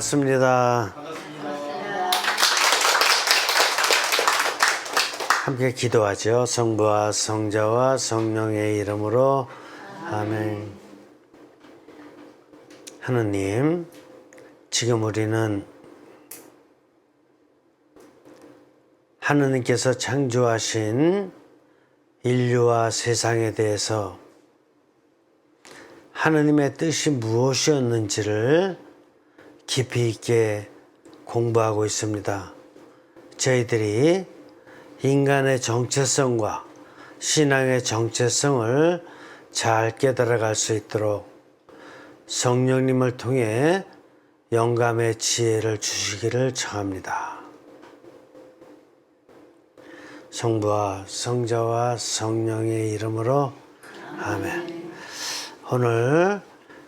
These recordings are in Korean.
반갑습니다. 함께 기도하죠. 성부와 성자와 성령의 이름으로 아멘. 하느님, 지금 우리는 하느님께서 창조하신 인류와 세상에 대해서 하느님의 뜻이 무엇이었는지를 깊이 있게 공부하고 있습니다. 저희들이 인간의 정체성과 신앙의 정체성을 잘 깨달아갈 수 있도록 성령님을 통해 영감의 지혜를 주시기를 청합니다. 성부와 성자와 성령의 이름으로 아멘. 오늘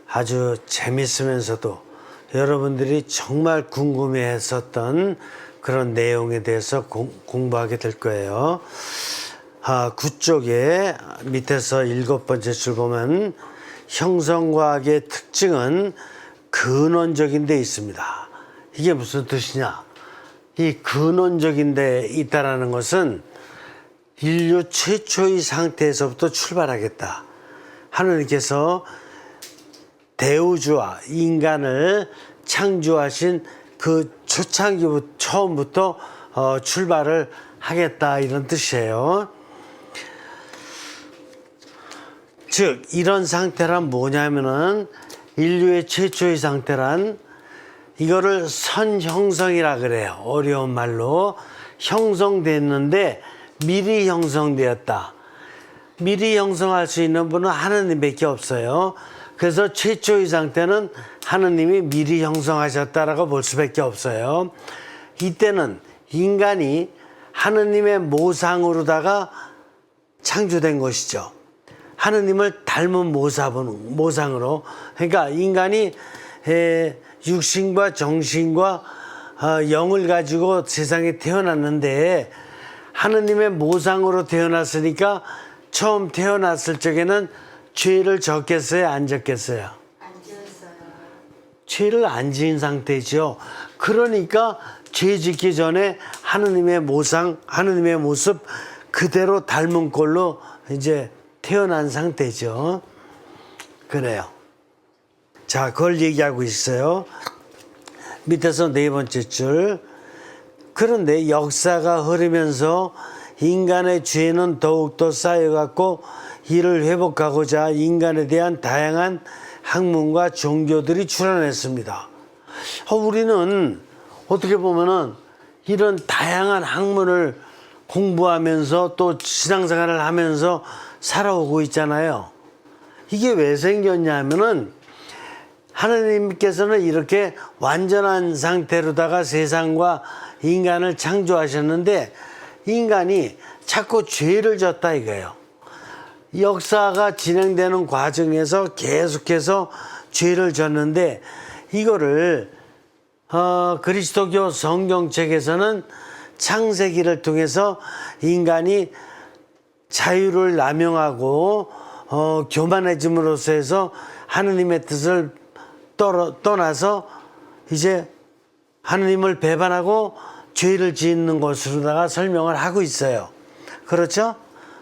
아주 재밌으면서도 여러분들이 정말 궁금해했었던 그런 내용에 대해서 공부하게 될 거예요. 9쪽에 밑에서 7번째 줄 보면 형성과학의 특징은 근원적인 데 있습니다. 이게 무슨 뜻이냐? 이 근원적인 데 있다라는 것은 인류 최초의 상태에서부터 출발하겠다. 하느님께서 대우주와 인간을 창조하신 그 초창기부터 처음부터 출발을 하겠다 이런 뜻이에요. 즉 이런 상태란 뭐냐면은 인류의 최초의 상태란 이거를 선형성이라 그래요. 어려운 말로 형성됐는데 미리 형성되었다. 미리 형성할 수 있는 분은 하느님밖에 없어요. 그래서 최초의 상태는 하느님이 미리 형성하셨다라고 볼 수밖에 없어요. 이때는 인간이 하느님의 모상으로다가 창조된 것이죠. 하느님을 닮은 모상으로. 그러니까 인간이 육신과 정신과 영을 가지고 세상에 태어났는데 하느님의 모상으로 태어났으니까 처음 태어났을 적에는 죄를 졌겠어요? 안 졌겠어요? 안 지었어요. 죄를 안 지은 상태죠. 그러니까 죄 짓기 전에 하느님의 모상, 하느님의 모습 그대로 닮은 꼴로 이제 태어난 상태죠. 그래요. 자, 그걸 얘기하고 있어요. 밑에서 4번째 줄. 그런데 역사가 흐르면서 인간의 죄는 더욱더 쌓여갔고 이를 회복하고자 인간에 대한 다양한 학문과 종교들이 출현했습니다. 우리는 어떻게 보면은 이런 다양한 학문을 공부하면서 또 신앙생활을 하면서 살아오고 있잖아요. 이게 왜 생겼냐 하면은 하나님께서는 이렇게 완전한 상태로다가 세상과 인간을 창조하셨는데 인간이 자꾸 죄를 졌다 이거예요. 역사가 진행되는 과정에서 계속해서 죄를 졌는데 이거를 그리스도교 성경책에서는 창세기를 통해서 인간이 자유를 남용하고 교만해짐으로써 해서 하느님의 뜻을 떠나서 이제 하느님을 배반하고 죄를 짓는 것으로다가 설명을 하고 있어요. 그렇죠?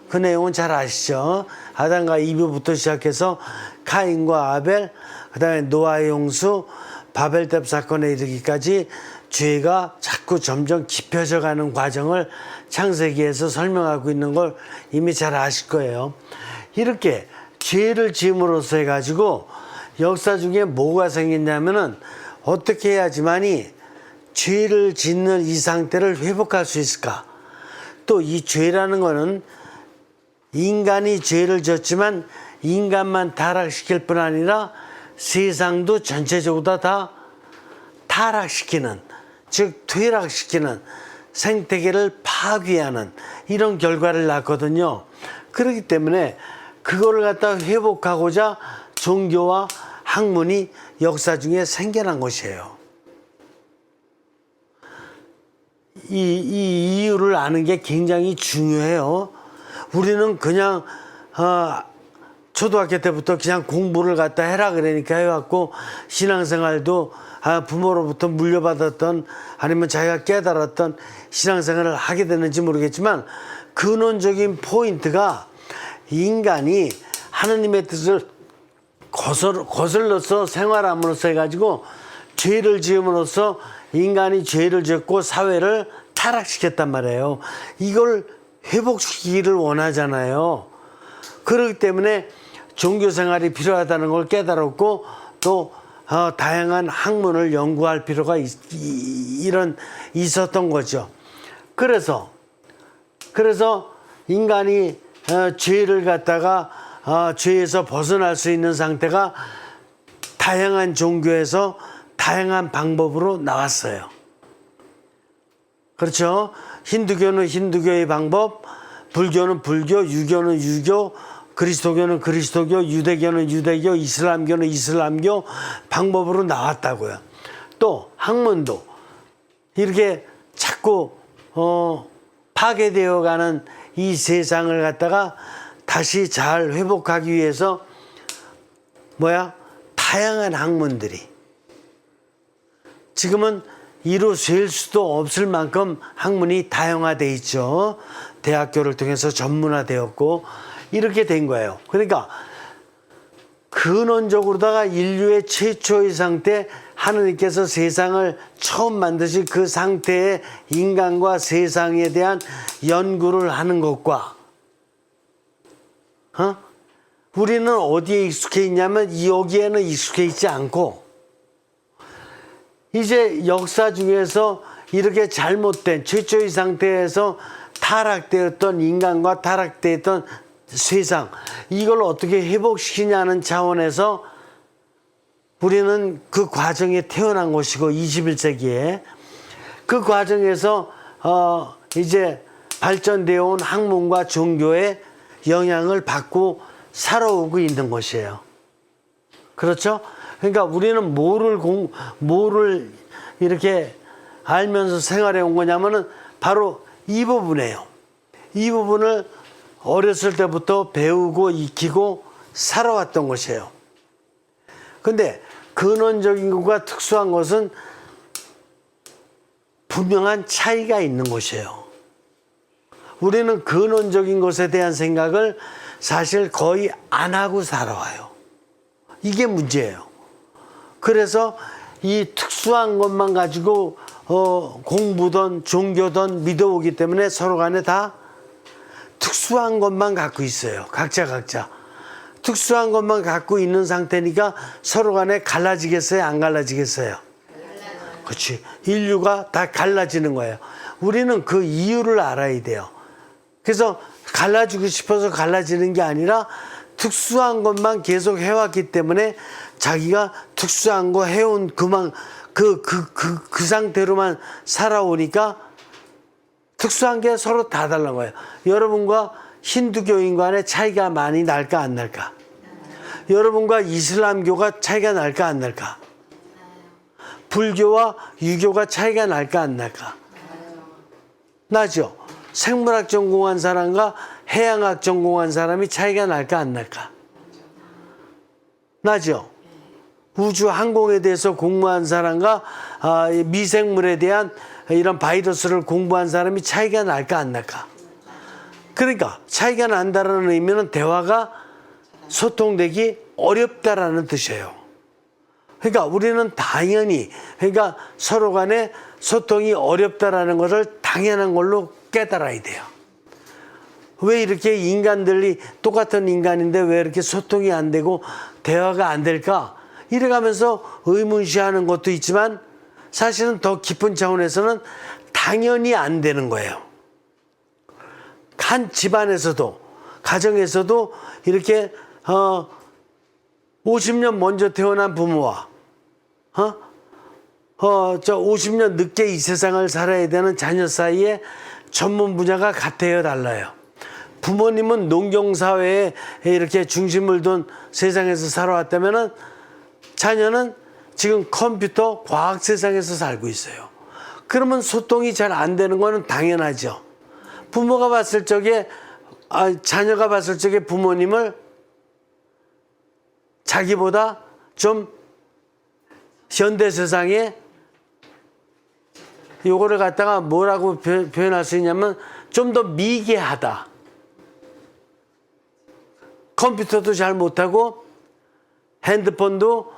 그 내용은 잘 아시죠? 아담과 이브부터 시작해서 카인과 아벨, 그 다음에 노아의 홍수, 바벨탑 사건에 이르기까지 죄가 자꾸 점점 깊어져 가는 과정을 창세기에서 설명하고 있는 걸 이미 잘 아실 거예요. 이렇게 죄를 지음으로써 해가지고 역사 중에 뭐가 생겼냐면은 어떻게 해야지만이 죄를 짓는 이 상태를 회복할 수 있을까? 또 이 죄라는 거는 인간이 죄를 졌지만 인간만 타락시킬 뿐 아니라 세상도 전체적으로 다 타락시키는, 즉 퇴락시키는, 생태계를 파괴하는 이런 결과를 낳거든요. 그렇기 때문에 그거를 갖다 회복하고자 종교와 학문이 역사 중에 생겨난 것이에요. 이 이유를 아는 게 굉장히 중요해요. 우리는 그냥 초등학교 때부터 그냥 공부를 갖다 해라 그러니까 해왔고 신앙생활도 부모로부터 물려받았던 아니면 자기가 깨달았던 신앙생활을 하게 되는지 모르겠지만 근원적인 포인트가 인간이 하나님의 뜻을 거슬러서 생활함으로써 해가지고 죄를 지음으로써 인간이 죄를 짓고 사회를 타락시켰단 말이에요. 이걸 회복시키기를 원하잖아요. 그렇기 때문에 종교생활이 필요하다는 걸 깨달았고 또 다양한 학문을 연구할 필요가 있었던 거죠. 그래서 인간이 죄를 갖다가 죄에서 벗어날 수 있는 상태가 다양한 종교에서 다양한 방법으로 나왔어요. 그렇죠? 힌두교는 힌두교의 방법, 불교는 불교, 유교는 유교, 그리스도교는 그리스도교, 유대교는 유대교, 이슬람교는 이슬람교 방법으로 나왔다고요. 또 학문도 이렇게 자꾸 파괴되어가는 이 세상을 갖다가 다시 잘 회복하기 위해서 다양한 학문들이 지금은 이루 셀 수도 없을 만큼 학문이 다양화되어 있죠. 대학교를 통해서 전문화되었고 이렇게 된 거예요. 그러니까 근원적으로다가 인류의 최초의 상태, 하느님께서 세상을 처음 만드신 그 상태의 인간과 세상에 대한 연구를 하는 것과 우리는 어디에 익숙해 있냐면 여기에는 익숙해 있지 않고 이제 역사 중에서 이렇게 잘못된 최초의 상태에서 타락되었던 인간과 타락되었던 세상, 이걸 어떻게 회복시키냐는 차원에서 우리는 그 과정에 태어난 것이고 21세기에 그 과정에서 이제 발전되어 온 학문과 종교의 영향을 받고 살아오고 있는 것이에요. 그렇죠? 그러니까 우리는 뭐를 이렇게 알면서 생활해 온 거냐면은 바로 이 부분이에요. 이 부분을 어렸을 때부터 배우고 익히고 살아왔던 것이에요. 근데 근원적인 것과 특수한 것은 분명한 차이가 있는 것이에요. 우리는 근원적인 것에 대한 생각을 사실 거의 안 하고 살아와요. 이게 문제예요. 그래서 이 특수한 것만 가지고 공부든 종교든 믿어오기 때문에 서로 간에 다 특수한 것만 갖고 있어요. 각자. 특수한 것만 갖고 있는 상태니까 서로 간에 갈라지겠어요? 안 갈라지겠어요? 그렇지. 인류가 다 갈라지는 거예요. 우리는 그 이유를 알아야 돼요. 그래서 갈라지고 싶어서 갈라지는 게 아니라 특수한 것만 계속 해왔기 때문에 자기가 특수한 거 해온 그 상태로만 살아오니까 특수한 게 서로 다 다른 거예요. 여러분과 힌두교인 간의 차이가 많이 날까 안 날까? 여러분과 이슬람교가 차이가 날까 안 날까? 불교와 유교가 차이가 날까 안 날까? 나죠? 생물학 전공한 사람과 해양학 전공한 사람이 차이가 날까 안 날까? 나죠? 우주 항공에 대해서 공부한 사람과 미생물에 대한 이런 바이러스를 공부한 사람이 차이가 날까 안 날까? 그러니까 차이가 난다는 의미는 대화가 소통되기 어렵다라는 뜻이에요. 그러니까 우리는 당연히 서로 간에 소통이 어렵다라는 것을 당연한 걸로 깨달아야 돼요. 왜 이렇게 인간들이 똑같은 인간인데 왜 이렇게 소통이 안 되고 대화가 안 될까? 이래가면서 의문시하는 것도 있지만 사실은 더 깊은 차원에서는 당연히 안 되는 거예요. 한 집안에서도 가정에서도 이렇게 50년 먼저 태어난 부모와 50년 늦게 이 세상을 살아야 되는 자녀 사이에 전문 분야가 같아요, 달라요? 부모님은 농경사회에 이렇게 중심을 둔 세상에서 살아왔다면은 자녀는 지금 컴퓨터 과학 세상에서 살고 있어요. 그러면 소통이 잘 안 되는 거는 당연하죠. 부모가 봤을 적에 자녀가 봤을 적에 부모님을 자기보다 좀 현대 세상에 요거를 갖다가 뭐라고 표현할 수 있냐면 좀 더 미개하다. 컴퓨터도 잘 못하고 핸드폰도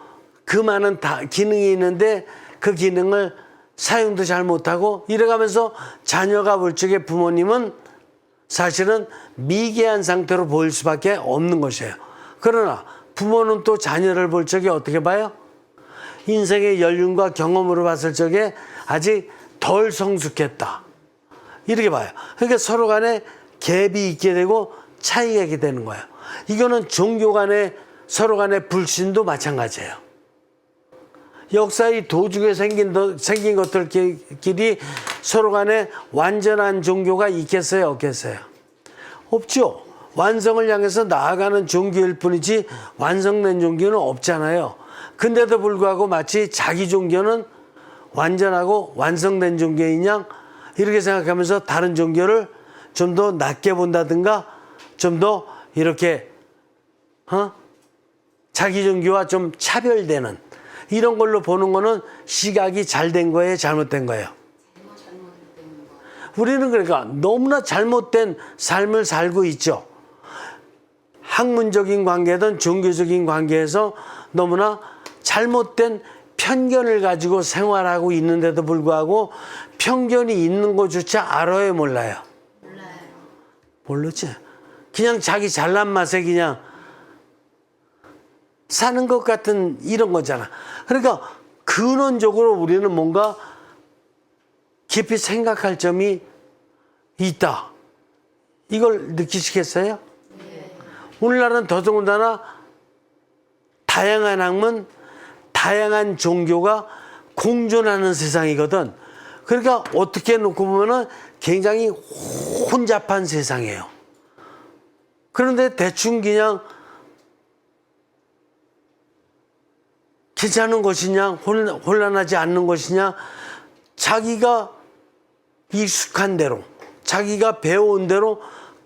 그 많은 기능이 있는데 그 기능을 사용도 잘 못하고 이래가면서 자녀가 볼 적에 부모님은 사실은 미개한 상태로 보일 수밖에 없는 것이에요. 그러나 부모는 또 자녀를 볼 적에 어떻게 봐요? 인생의 연륜과 경험으로 봤을 적에 아직 덜 성숙했다. 이렇게 봐요. 그러니까 서로 간에 갭이 있게 되고 차이가 있게 되는 거예요. 이거는 종교 간에 서로 간의 불신도 마찬가지예요. 역사의 도중에 생긴 것들끼리 서로 간에 완전한 종교가 있겠어요? 없겠어요? 없죠. 완성을 향해서 나아가는 종교일 뿐이지 완성된 종교는 없잖아요. 근데도 불구하고 마치 자기 종교는 완전하고 완성된 종교인 양 이렇게 생각하면서 다른 종교를 좀 더 낮게 본다든가 좀 더 이렇게 자기 종교와 좀 차별되는 이런 걸로 보는 거는 시각이 잘된 거예요? 잘못된 거예요? 우리는 그러니까 너무나 잘못된 삶을 살고 있죠. 학문적인 관계든 종교적인 관계에서 너무나 잘못된 편견을 가지고 생활하고 있는데도 불구하고 편견이 있는 것조차 알아요, 몰라요? 몰라요. 모르지. 그냥 자기 잘난 맛에 그냥 사는 것 같은 이런 거잖아. 그러니까 근원적으로 우리는 뭔가 깊이 생각할 점이 있다. 이걸 느끼시겠어요? 네. 오늘날은 더더군다나 다양한 학문, 다양한 종교가 공존하는 세상이거든. 그러니까 어떻게 놓고 보면은 굉장히 혼잡한 세상이에요. 그런데 대충 그냥 괜찮은 것이냐, 혼란하지 않는 것이냐, 자기가 익숙한 대로, 자기가 배워온 대로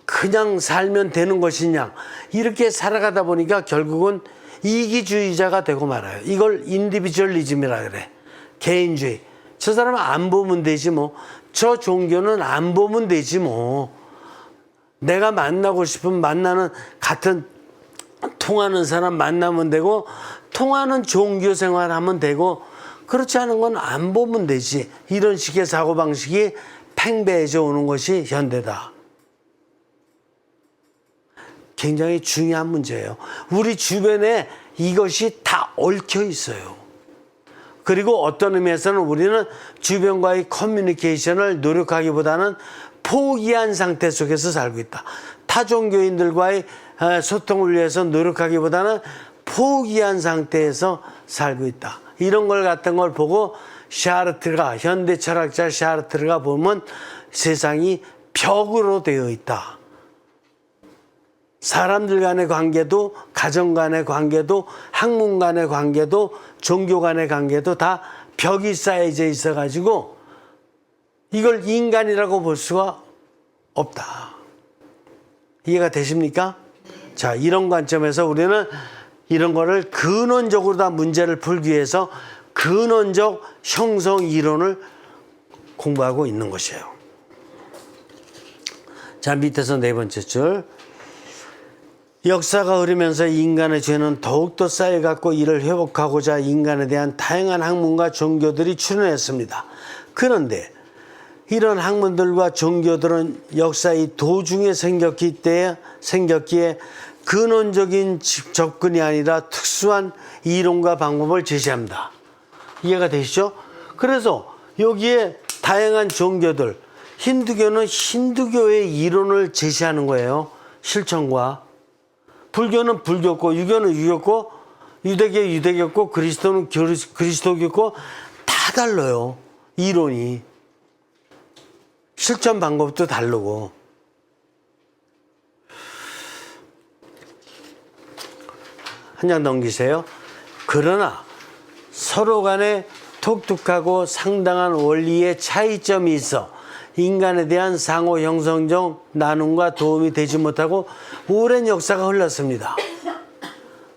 그냥 살면 되는 것이냐, 이렇게 살아가다 보니까 결국은 이기주의자가 되고 말아요. 이걸 인디비주얼리즘이라 그래. 개인주의. 저 사람은 안 보면 되지 뭐. 저 종교는 안 보면 되지 뭐. 내가 만나고 싶으면 만나는 같은 통하는 사람 만나면 되고 통하는 종교 생활하면 되고 그렇지 않은 건 안 보면 되지. 이런 식의 사고방식이 팽배해져 오는 것이 현대다. 굉장히 중요한 문제예요. 우리 주변에 이것이 다 얽혀 있어요. 그리고 어떤 의미에서는 우리는 주변과의 커뮤니케이션을 노력하기보다는 포기한 상태 속에서 살고 있다. 타종교인들과의 소통을 위해서 노력하기보다는 포기한 상태에서 살고 있다. 이런 걸 같은 걸 보고 샤르트르가, 현대 철학자 샤르트르가 보면 세상이 벽으로 되어 있다. 사람들 간의 관계도, 가정 간의 관계도, 학문 간의 관계도, 종교 간의 관계도 다 벽이 쌓여져 있어가지고 이걸 인간이라고 볼 수가 없다. 이해가 되십니까? 네. 자, 이런 관점에서 우리는 이런 거를 근원적으로 다 문제를 풀기 위해서 근원적 형성 이론을 공부하고 있는 것이에요. 자, 밑에서 네 번째 줄. 역사가 흐르면서 인간의 죄는 더욱더 쌓여갔고 이를 회복하고자 인간에 대한 다양한 학문과 종교들이 출현했습니다. 그런데 이런 학문들과 종교들은 역사의 도중에 생겼기에 근원적인 접근이 아니라 특수한 이론과 방법을 제시합니다. 이해가 되시죠? 그래서 여기에 다양한 종교들, 힌두교는 힌두교의 이론을 제시하는 거예요. 실천과. 불교는 불교고, 유교는 유교고, 유대교 유대교고, 그리스도는 그리스도교고, 다 달라요. 이론이. 실천 방법도 다르고. 한 장 넘기세요. 그러나 서로 간에 독특하고 상당한 원리의 차이점이 있어 인간에 대한 상호 형성적 나눔과 도움이 되지 못하고 오랜 역사가 흘렀습니다.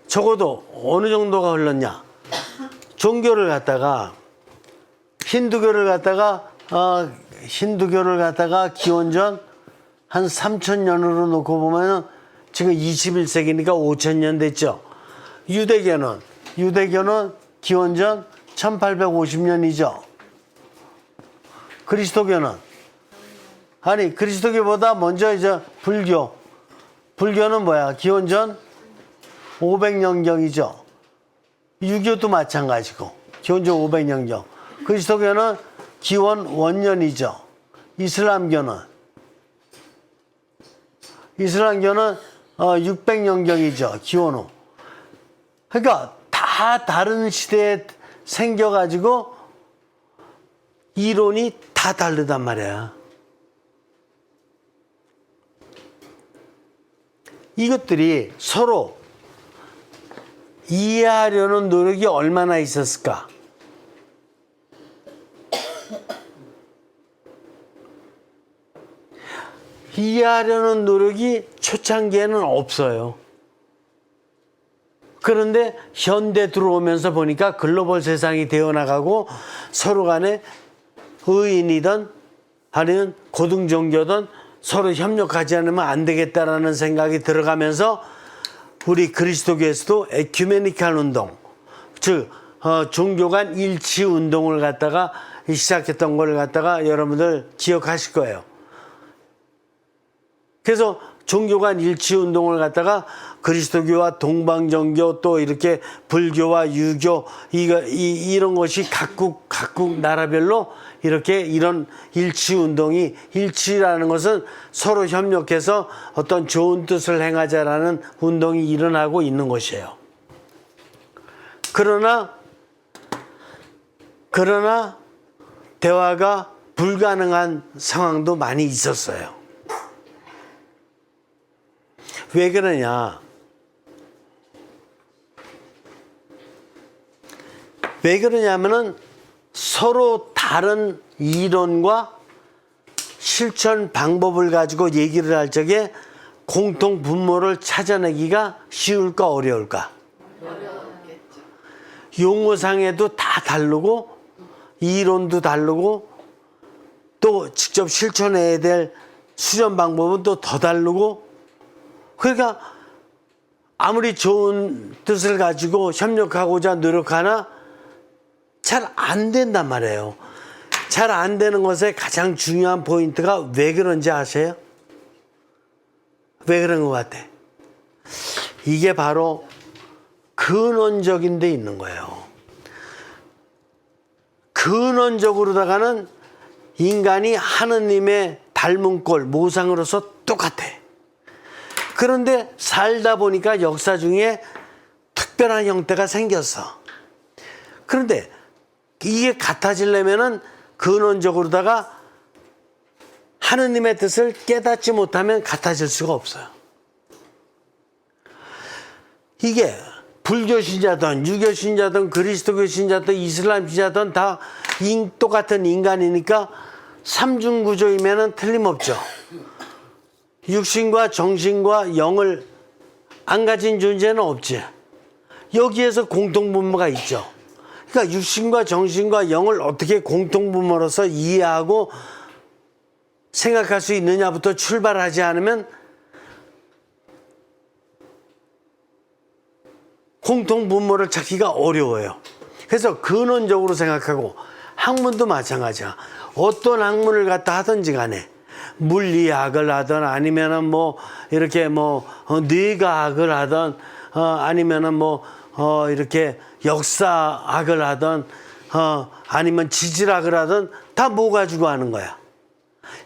적어도 어느 정도가 흘렀냐? 종교를 갖다가 힌두교를 갖다가 기원전 한 3,000년으로 놓고 보면은 지금 21세기니까 5,000년 됐죠. 유대교는 기원전 1850년이죠. 그리스도교는 그리스도교보다 먼저 이제 불교는 뭐야? 기원전 500년경이죠. 유교도 마찬가지고 기원전 500년경. 그리스도교는 기원 원년이죠. 이슬람교는 600년경이죠. 기원 후. 그러니까 다 다른 시대에 생겨가지고 이론이 다 다르단 말이야. 이것들이 서로 이해하려는 노력이 얼마나 있었을까? 이해하려는 노력이 초창기에는 없어요. 그런데 현대 들어오면서 보니까 글로벌 세상이 되어나가고 서로 간에 의인이든 아니면 고등종교든 서로 협력하지 않으면 안 되겠다라는 생각이 들어가면서 우리 그리스도교에서도 에큐메니칼 운동, 즉 종교 간 일치 운동을 갖다가 시작했던 걸 갖다가 여러분들 기억하실 거예요. 그래서 종교 간 일치 운동을 갖다가 그리스도교와 동방정교 또 이렇게 불교와 유교 이런 것이 각국 나라별로 이렇게 이런 일치 운동이 일치라는 것은 서로 협력해서 어떤 좋은 뜻을 행하자라는 운동이 일어나고 있는 것이에요. 그러나 대화가 불가능한 상황도 많이 있었어요. 왜 그러냐? 왜 그러냐면은 서로 다른 이론과 실천 방법을 가지고 얘기를 할 적에 공통 분모를 찾아내기가 쉬울까 어려울까? 어려웠겠죠. 용어상에도 다 다르고 이론도 다르고 또 직접 실천해야 될 수련 방법은 또 더 다르고, 그러니까 아무리 좋은 뜻을 가지고 협력하고자 노력하나 잘 안 된단 말이에요. 잘 안 되는 것의 가장 중요한 포인트가 왜 그런지 아세요? 왜 그런 것 같아? 이게 바로 근원적인 데 있는 거예요. 근원적으로다가는 인간이 하느님의 닮은 꼴, 모상으로서 똑같아. 그런데 살다 보니까 역사 중에 특별한 형태가 생겼어. 그런데 이게 같아지려면은 근원적으로다가 하느님의 뜻을 깨닫지 못하면 같아질 수가 없어요. 이게 불교 신자든 유교 신자든 그리스도교 신자든 이슬람 신자든 다 똑같은 인간이니까 삼중구조이면은 틀림없죠. 육신과 정신과 영을 안 가진 존재는 없지. 여기에서 공통분모가 있죠. 그러니까 육신과 정신과 영을 어떻게 공통분모로서 이해하고 생각할 수 있느냐부터 출발하지 않으면 공통분모를 찾기가 어려워요. 그래서 근원적으로 생각하고, 학문도 마찬가지야. 어떤 학문을 갖다 하든지 간에 물리학을 하든 아니면은 뭐 이렇게 뭐 뇌과학을 하든 아니면은 뭐 이렇게 역사학을 하든 아니면 지질학을 하든 다 뭐 가지고 하는 거야?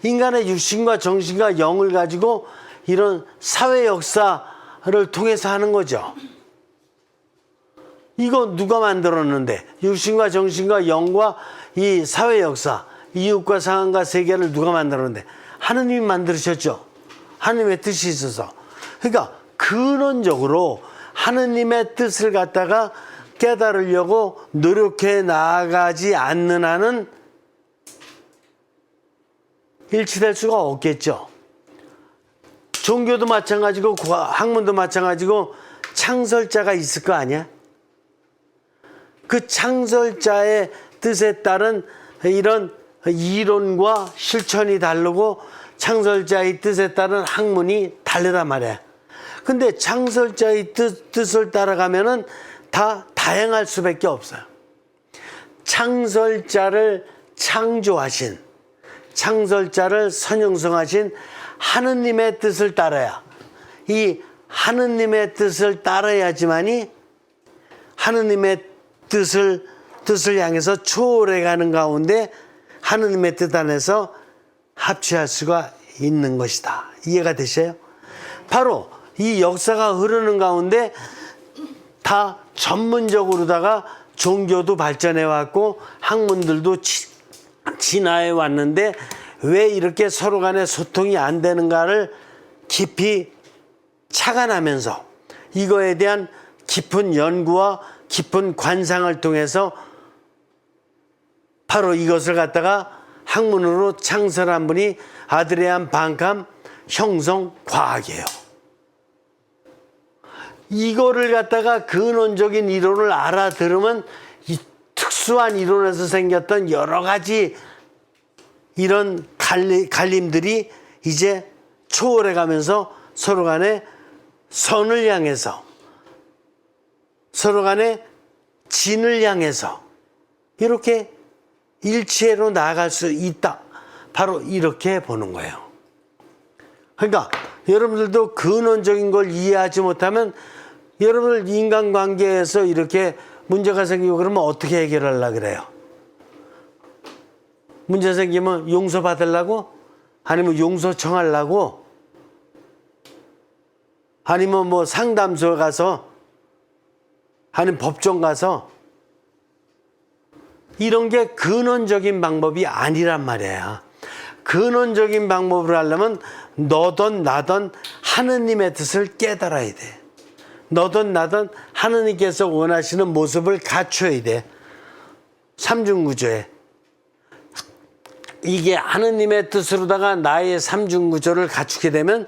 인간의 육신과 정신과 영을 가지고 이런 사회 역사를 통해서 하는 거죠. 이거 누가 만들었는데? 육신과 정신과 영과 이 사회 역사, 이웃과 상황과 세계를 누가 만들었는데? 하느님이 만드셨죠. 하느님의 뜻이 있어서. 그러니까 근원적으로 하느님의 뜻을 갖다가 깨달으려고 노력해 나아가지 않는 한은 일치될 수가 없겠죠. 종교도 마찬가지고 학문도 마찬가지고 창설자가 있을 거 아니야? 그 창설자의 뜻에 따른 이런 이론과 실천이 다르고 창설자의 뜻에 따른 학문이 다르단 말이야. 근데 창설자의 뜻을 따라가면은 다 다양할 수밖에 없어요. 창설자를 창조하신, 창설자를 선형성하신 하느님의 뜻을 따라야, 이 하느님의 뜻을 따라야지만이 하느님의 뜻을 향해서 초월해 가는 가운데 하느님의 뜻 안에서 합치할 수가 있는 것이다. 이해가 되셔요? 바로 이 역사가 흐르는 가운데 다 전문적으로다가 종교도 발전해 왔고 학문들도 진화해 왔는데 왜 이렇게 서로 간에 소통이 안 되는가를 깊이 착안하면서 이거에 대한 깊은 연구와 깊은 관상을 통해서 바로 이것을 갖다가 학문으로 창설한 분이 아드리안 반캄 형성과학이에요. 이거를 갖다가 근원적인 이론을 알아들으면 이 특수한 이론에서 생겼던 여러 가지 이런 갈림들이 이제 초월해 가면서 서로 간에 선을 향해서 서로 간에 진을 향해서 이렇게 일체로 나아갈 수 있다. 바로 이렇게 보는 거예요. 그러니까 여러분들도 근원적인 걸 이해하지 못하면 여러분들 인간관계에서 이렇게 문제가 생기고 그러면 어떻게 해결하려고 그래요? 문제 생기면 용서받으려고? 아니면 용서 청하려고? 아니면 뭐 상담소 가서? 아니면 법정 가서? 이런 게 근원적인 방법이 아니란 말이야. 근원적인 방법으로 하려면 너든 나든 하느님의 뜻을 깨달아야 돼. 너든 나든 하느님께서 원하시는 모습을 갖춰야 돼. 삼중구조에. 이게 하느님의 뜻으로다가 나의 삼중구조를 갖추게 되면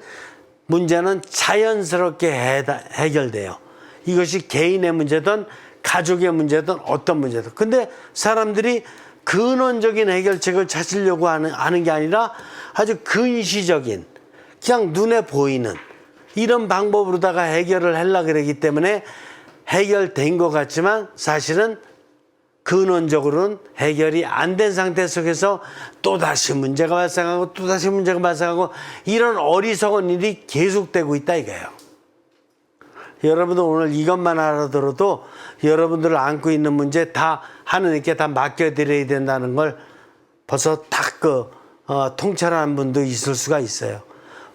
문제는 자연스럽게 해결돼요. 이것이 개인의 문제든 가족의 문제든 어떤 문제든. 근데 사람들이 근원적인 해결책을 찾으려고 하는 게 아니라 아주 근시적인 그냥 눈에 보이는 이런 방법으로다가 해결을 하려고 그러기 때문에 해결된 것 같지만 사실은 근원적으로는 해결이 안 된 상태 속에서 또다시 문제가 발생하고 또다시 문제가 발생하고 이런 어리석은 일이 계속되고 있다 이거예요. 여러분들 오늘 이것만 알아들어도 여러분들을 안고 있는 문제 다 하느님께 다 맡겨드려야 된다는 걸 벌써 딱 통찰하는 분도 있을 수가 있어요.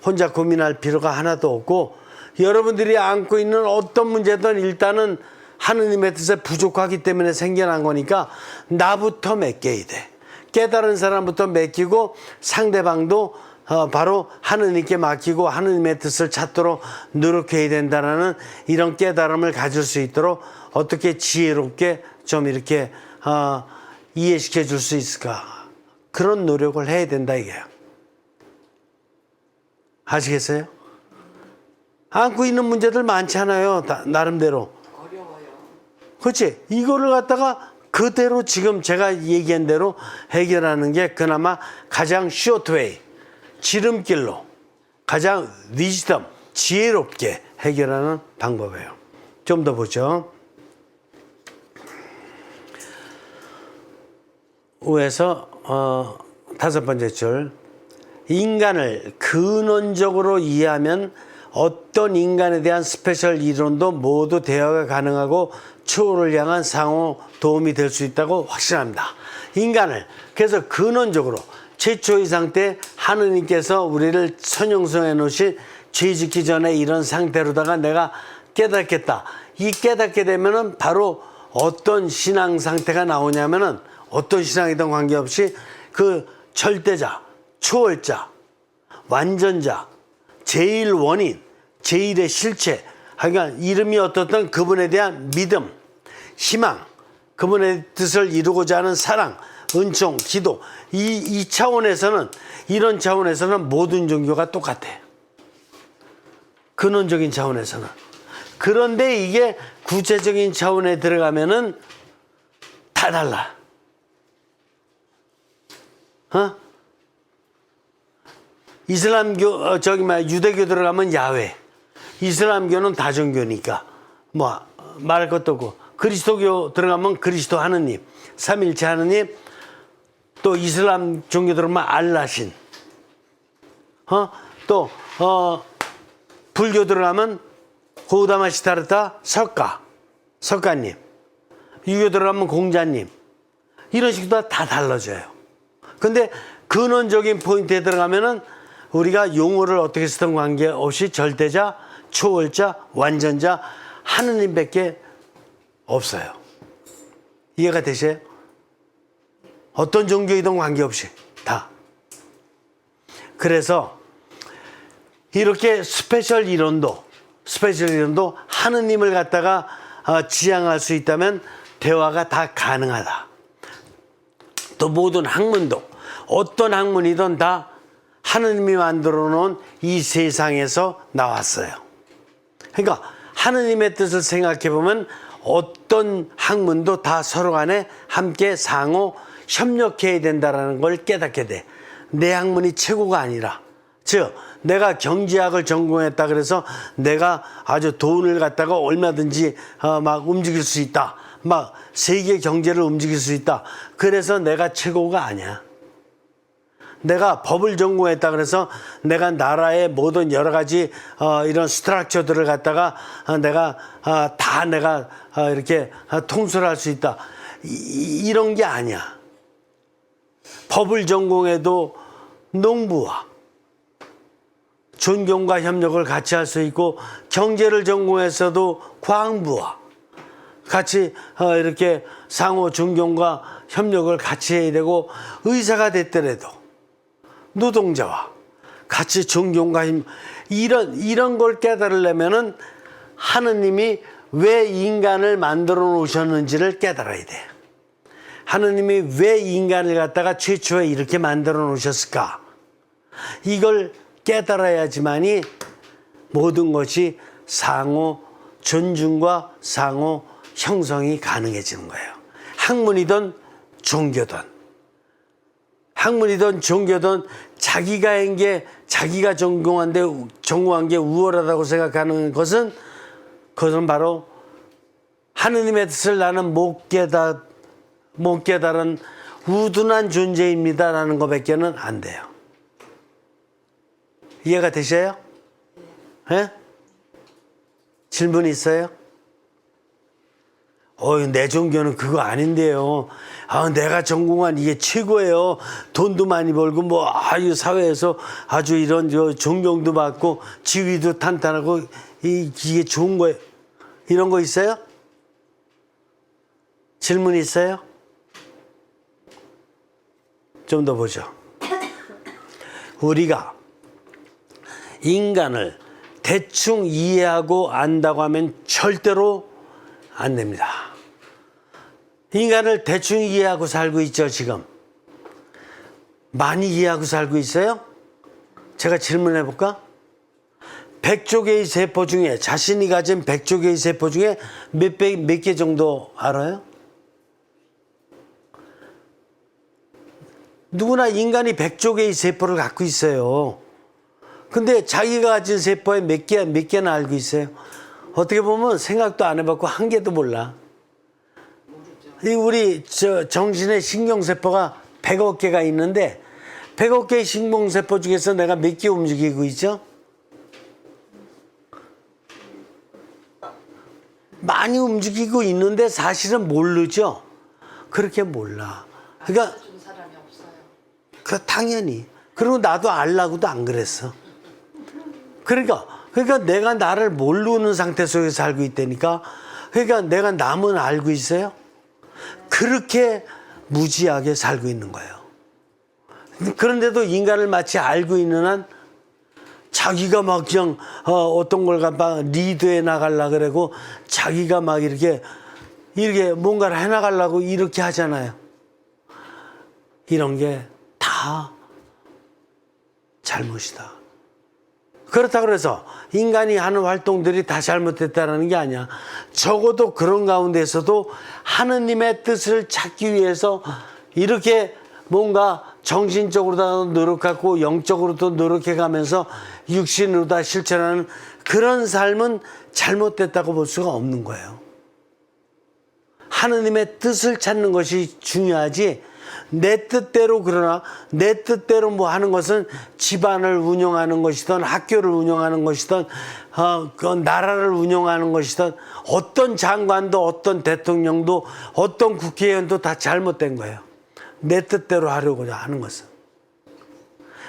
혼자 고민할 필요가 하나도 없고 여러분들이 안고 있는 어떤 문제든 일단은 하느님의 뜻에 부족하기 때문에 생겨난 거니까 나부터 맡겨야 돼. 깨달은 사람부터 맡기고 상대방도 바로 하느님께 맡기고 하느님의 뜻을 찾도록 노력해야 된다는 이런 깨달음을 가질 수 있도록 어떻게 지혜롭게 좀 이렇게 이해시켜 줄 수 있을까. 그런 노력을 해야 된다 이게요. 아시겠어요? 안고 있는 문제들 많잖아요. 나름대로. 어려워요. 그렇지? 이거를 갖다가 그대로 지금 제가 얘기한 대로 해결하는 게 그나마 가장 쇼트웨이, 지름길로 가장 위즈덤, 지혜롭게 해결하는 방법이에요. 좀 더 보죠. 위에서 5번째 줄. 인간을 근원적으로 이해하면 어떤 인간에 대한 스페셜 이론도 모두 대화가 가능하고 초월을 향한 상호 도움이 될 수 있다고 확신합니다. 인간을 그래서 근원적으로 최초의 상태 하느님께서 우리를 선형성해 놓으신 죄 짓기 전에 이런 상태로다가 내가 깨닫겠다. 이 깨닫게 되면은 바로 어떤 신앙 상태가 나오냐면은 어떤 신앙이든 관계없이 그 절대자, 초월자, 완전자, 제일 원인, 제일의 실체, 그러니까 이름이 어떻든 그분에 대한 믿음, 희망, 그분의 뜻을 이루고자 하는 사랑, 은총, 기도 이 차원에서는 이런 차원에서는 모든 종교가 똑같아. 근원적인 차원에서는. 그런데 이게 구체적인 차원에 들어가면은 다 달라. 어? 이슬람교, 유대교 들어가면 야훼. 이슬람교는 다종교니까. 뭐, 말할 것도 없고. 그리스도교 들어가면 그리스도 하느님. 삼일체 하느님. 또 이슬람 종교 들어가면 알라신. 불교 들어가면 고우다마 시타르타 석가님. 유교 들어가면 공자님. 이런 식으로 다 달라져요. 근데 근원적인 포인트에 들어가면은 우리가 용어를 어떻게 쓰던 관계없이 절대자, 초월자, 완전자, 하느님밖에 없어요. 이해가 되세요? 어떤 종교이든 관계없이 다. 그래서 이렇게 스페셜 이론도 하느님을 갖다가 지향할 수 있다면 대화가 다 가능하다. 또 모든 학문도 어떤 학문이든 다 하느님이 만들어 놓은 이 세상에서 나왔어요. 그러니까 하느님의 뜻을 생각해 보면 어떤 학문도 다 서로 간에 함께 상호 협력해야 된다는 걸 깨닫게 돼. 내 학문이 최고가 아니라, 즉 내가 경제학을 전공했다 그래서 내가 아주 돈을 갖다가 얼마든지 막 움직일 수 있다. 막 세계 경제를 움직일 수 있다. 그래서 내가 최고가 아니야. 내가 법을 전공했다 그래서 내가 나라의 모든 여러 가지 이런 스트럭처들을 갖다가 내가 이렇게 통솔할 수 있다. 이런 게 아니야. 법을 전공해도 농부와 존경과 협력을 같이 할 수 있고, 경제를 전공했어도 과학부와 같이 이렇게 상호 존경과 협력을 같이 해야 되고, 의사가 됐더라도 노동자와 같이 존경과 힘, 이런 걸 깨달으려면은 하느님이 왜 인간을 만들어 놓으셨는지를 깨달아야 돼. 하느님이 왜 인간을 갖다가 최초에 이렇게 만들어 놓으셨을까? 이걸 깨달아야지만이 모든 것이 상호 존중과 상호 형성이 가능해지는 거예요. 학문이든 종교든 자기가 한 게, 자기가 전공한 게 우월하다고 생각하는 것은, 그것은 바로 하느님의 뜻을 나는 못 깨달은 우둔한 존재입니다라는 것밖에는 안 돼요. 이해가 되셔요? 예? 질문 있어요? 내 종교는 그거 아닌데요. 내가 전공한 이게 최고예요. 돈도 많이 벌고, 사회에서 아주 이런 존경도 받고, 지위도 탄탄하고, 이게 좋은 거예요. 이런 거 있어요? 질문 있어요? 좀 더 보죠. 우리가 인간을 대충 이해하고 안다고 하면 절대로 안 됩니다. 인간을 대충 이해하고 살고 있죠, 지금. 많이 이해하고 살고 있어요? 제가 질문해 볼까? 100조 개의 세포 중에, 자신이 가진 100조 개의 세포 중에 몇 개 정도 알아요? 누구나 인간이 100조 개의 세포를 갖고 있어요. 근데 자기가 가진 세포에 몇 개나 알고 있어요? 어떻게 보면 생각도 안 해봤고 한 개도 몰라. 우리 정신의 신경세포가 100억 개가 있는데 100억 개의 신경세포 중에서 내가 몇 개 움직이고 있죠? 많이 움직이고 있는데 사실은 모르죠? 그렇게 몰라. 그러니까 준 사람이 없어요. 당연히. 그리고 나도 알라고도 안 그랬어. 그러니까 내가 나를 모르는 상태 속에 살고 있다니까. 그러니까 내가 남은 알고 있어요? 그렇게 무지하게 살고 있는 거예요. 그런데도 인간을 마치 알고 있는 한 자기가 막 그냥 어떤 걸 갖다 리드해 나가려고 그러고, 자기가 막 이렇게 뭔가를 해 나가려고 이렇게 하잖아요. 이런 게 다 잘못이다. 그렇다고 해서 인간이 하는 활동들이 다 잘못됐다는 게 아니야. 적어도 그런 가운데서도 하느님의 뜻을 찾기 위해서 이렇게 뭔가 정신적으로도 노력하고 영적으로도 노력해가면서 육신으로 다 실천하는 그런 삶은 잘못됐다고 볼 수가 없는 거예요. 하느님의 뜻을 찾는 것이 중요하지, 내 뜻대로, 그러나 내 뜻대로 뭐 하는 것은 집안을 운영하는 것이든 학교를 운영하는 것이든 그 나라를 운영하는 것이든 어떤 장관도 어떤 대통령도 어떤 국회의원도 다 잘못된 거예요. 내 뜻대로 하려고 하는 것은.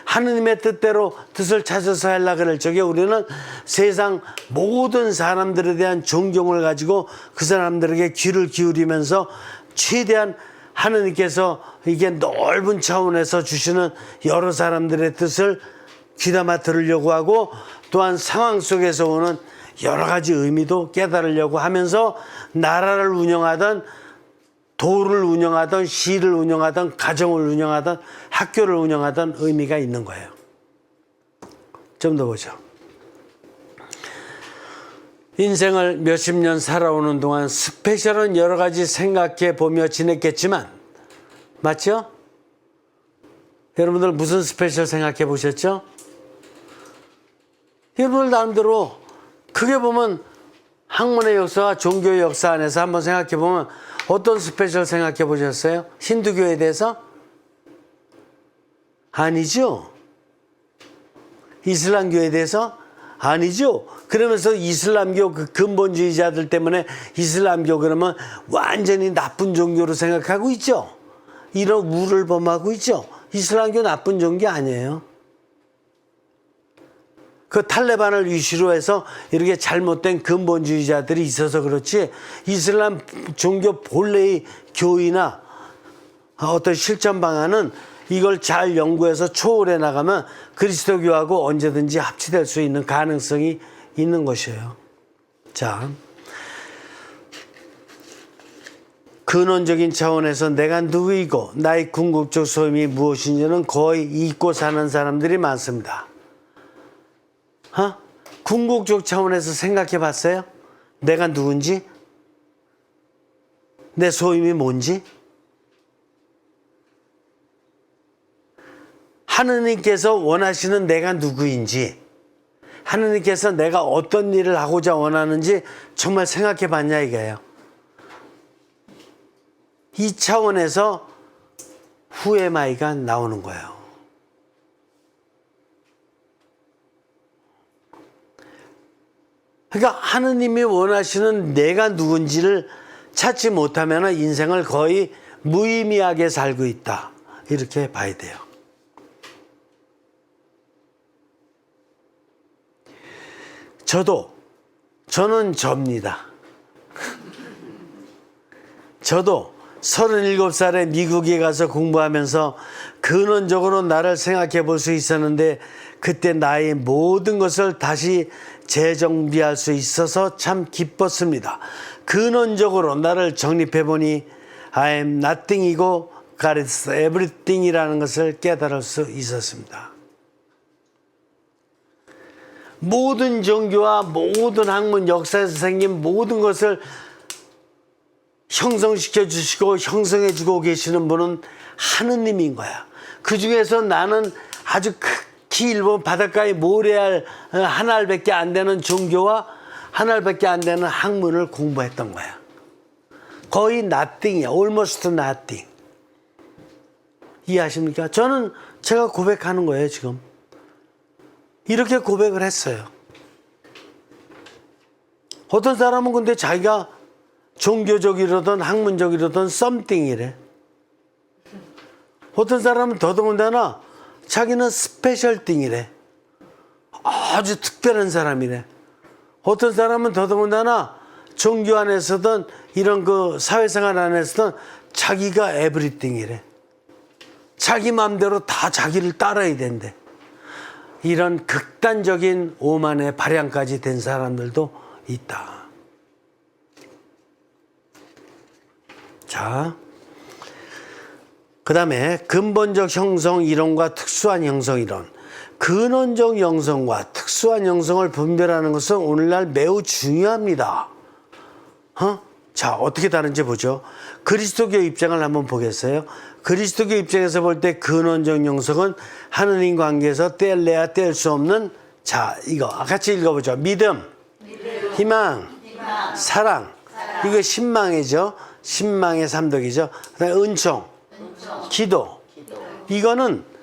하느님의 뜻대로 뜻을 찾아서 하려고 할 적에 우리는 세상 모든 사람들에 대한 존경을 가지고 그 사람들에게 귀를 기울이면서 최대한 하느님께서 이게 넓은 차원에서 주시는 여러 사람들의 뜻을 귀담아 들으려고 하고, 또한 상황 속에서 오는 여러 가지 의미도 깨달으려고 하면서 나라를 운영하던 도를 운영하던 시를 운영하던 가정을 운영하던 학교를 운영하던 의미가 있는 거예요. 좀 더 보죠. 인생을 몇십 년 살아오는 동안 스페셜은 여러 가지 생각해 보며 지냈겠지만, 맞죠? 여러분들 무슨 스페셜 생각해 보셨죠? 여러분들 나름대로 크게 보면 학문의 역사와 종교의 역사 안에서 한번 생각해 보면 어떤 스페셜 생각해 보셨어요? 힌두교에 대해서? 아니죠. 이슬람교에 대해서? 아니죠. 그러면서 이슬람교 그 근본주의자들 때문에 이슬람교 그러면 완전히 나쁜 종교로 생각하고 있죠. 이런 우를 범하고 있죠. 이슬람교 나쁜 종교 아니에요. 그 탈레반을 위시로 해서 이렇게 잘못된 근본주의자들이 있어서 그렇지, 이슬람 종교 본래의 교의나 어떤 실천 방안은 이걸 잘 연구해서 초월해 나가면 그리스도교하고 언제든지 합치될 수 있는 가능성이 있는 것이에요. 자, 근원적인 차원에서 내가 누구이고 나의 궁극적 소임이 무엇인지는 거의 잊고 사는 사람들이 많습니다. 궁극적 차원에서 생각해 봤어요? 내가 누군지? 내 소임이 뭔지? 하느님께서 원하시는 내가 누구인지, 하느님께서 내가 어떤 일을 하고자 원하는지 정말 생각해 봤냐 이거예요. 이 차원에서 후에마이가 나오는 거예요. 그러니까 하느님이 원하시는 내가 누군지를 찾지 못하면 인생을 거의 무의미하게 살고 있다, 이렇게 봐야 돼요. 저는 접니다. 저도 37살에 미국에 가서 공부하면서 근원적으로 나를 생각해 볼 수 있었는데, 그때 나의 모든 것을 다시 재정비할 수 있어서 참 기뻤습니다. 근원적으로 나를 정립해 보니 I am nothing이고 God is everything이라는 것을 깨달을 수 있었습니다. 모든 종교와 모든 학문 역사에서 생긴 모든 것을 형성시켜 주시고 형성해 주고 계시는 분은 하느님인 거야. 그 중에서 나는 아주 극히 일본 바닷가에 모래알 한 알밖에 안 되는 종교와 한 알밖에 안 되는 학문을 공부했던 거야. 거의 nothing이야. almost nothing. 이해하십니까? 저는 제가 고백하는 거예요, 지금. 이렇게 고백을 했어요. 어떤 사람은 근데 자기가 종교적이로든 학문적이로든 something이래. 어떤 사람은 더더군다나 자기는 스페셜 띵이래. 아주 특별한 사람이래. 어떤 사람은 더더군다나 종교 안에서든 이런 그 사회생활 안에서든 자기가 에브리띵이래. 자기 마음대로 다 자기를 따라야 된대. 이런 극단적인 오만의 발양까지 된 사람들도 있다. 자, 그 다음에 근본적 형성 이론과 특수한 형성 이론. 근원적 영성과 특수한 영성을 분별하는 것은 오늘날 매우 중요합니다. 자, 어떻게 다른지 보죠. 그리스도교 입장을 한번 보겠어요. 그리스도교 입장에서 볼 때 근원적 영성은 하느님 관계에서 뗄래야 뗄 수 없는, 자, 이거 같이 읽어보죠. 믿음, 희망, 사랑. 이거 신망이죠. 신망의 삼덕이죠. 그다음에 은총, 기도. 이거는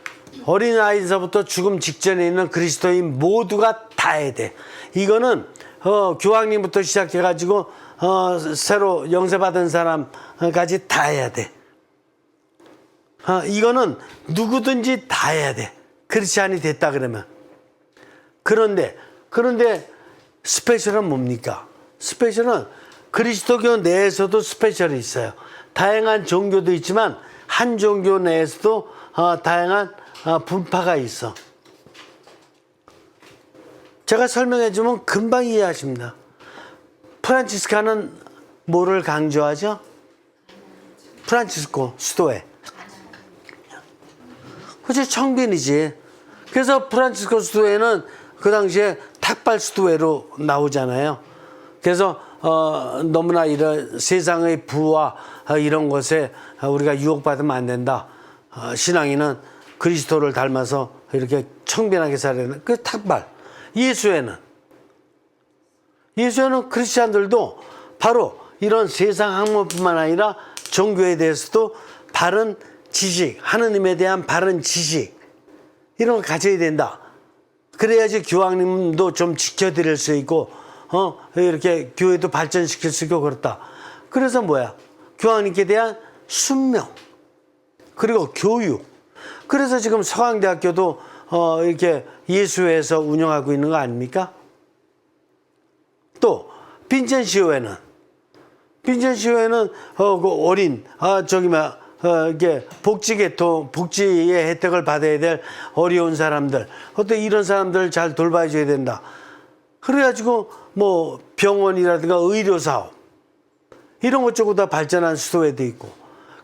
어린아이에서부터 죽음 직전에 있는 그리스도인 모두가 다 해야 돼. 이거는 교황님부터 시작해가지고 새로 영세받은 사람까지 다 해야 돼. 이거는 누구든지 다 해야 돼. 크리스찬이 됐다 그러면. 그런데 스페셜은 뭡니까? 스페셜은 그리스도교 내에서도 스페셜이 있어요. 다양한 종교도 있지만 한 종교 내에서도 다양한 분파가 있어. 제가 설명해 주면 금방 이해하십니다. 프란치스카는 뭐를 강조하죠? 프란치스코 수도회. 그치, 청빈이지. 그래서 프란치스코 수도회는 그 당시에 탁발 수도회로 나오잖아요. 그래서 너무나 이런 세상의 부와 이런 것에 우리가 유혹받으면 안 된다. 신앙인은 그리스도를 닮아서 이렇게 청빈하게 살아야 된다. 그 탁발. 예수회는 크리스찬들도 바로 이런 세상 학문뿐만 아니라 종교에 대해서도 바른 지식, 하느님에 대한 바른 지식, 이런 걸 가져야 된다. 그래야지 교황님도 좀 지켜드릴 수 있고, 이렇게 교회도 발전시킬 수 있고 그렇다. 그래서 뭐야? 교황님께 대한 순명, 그리고 교육. 그래서 지금 서강대학교도 이렇게 예수회에서 운영하고 있는 거 아닙니까? 또 빈첸시오회는 그 어린 이게 복지의 혜택을 받아야 될 어려운 사람들, 어때 이런 사람들을 잘 돌봐줘야 된다. 그래가지고 뭐 병원이라든가 의료 사업 이런 것 쪽으로 다 발전한 수도회도 있고.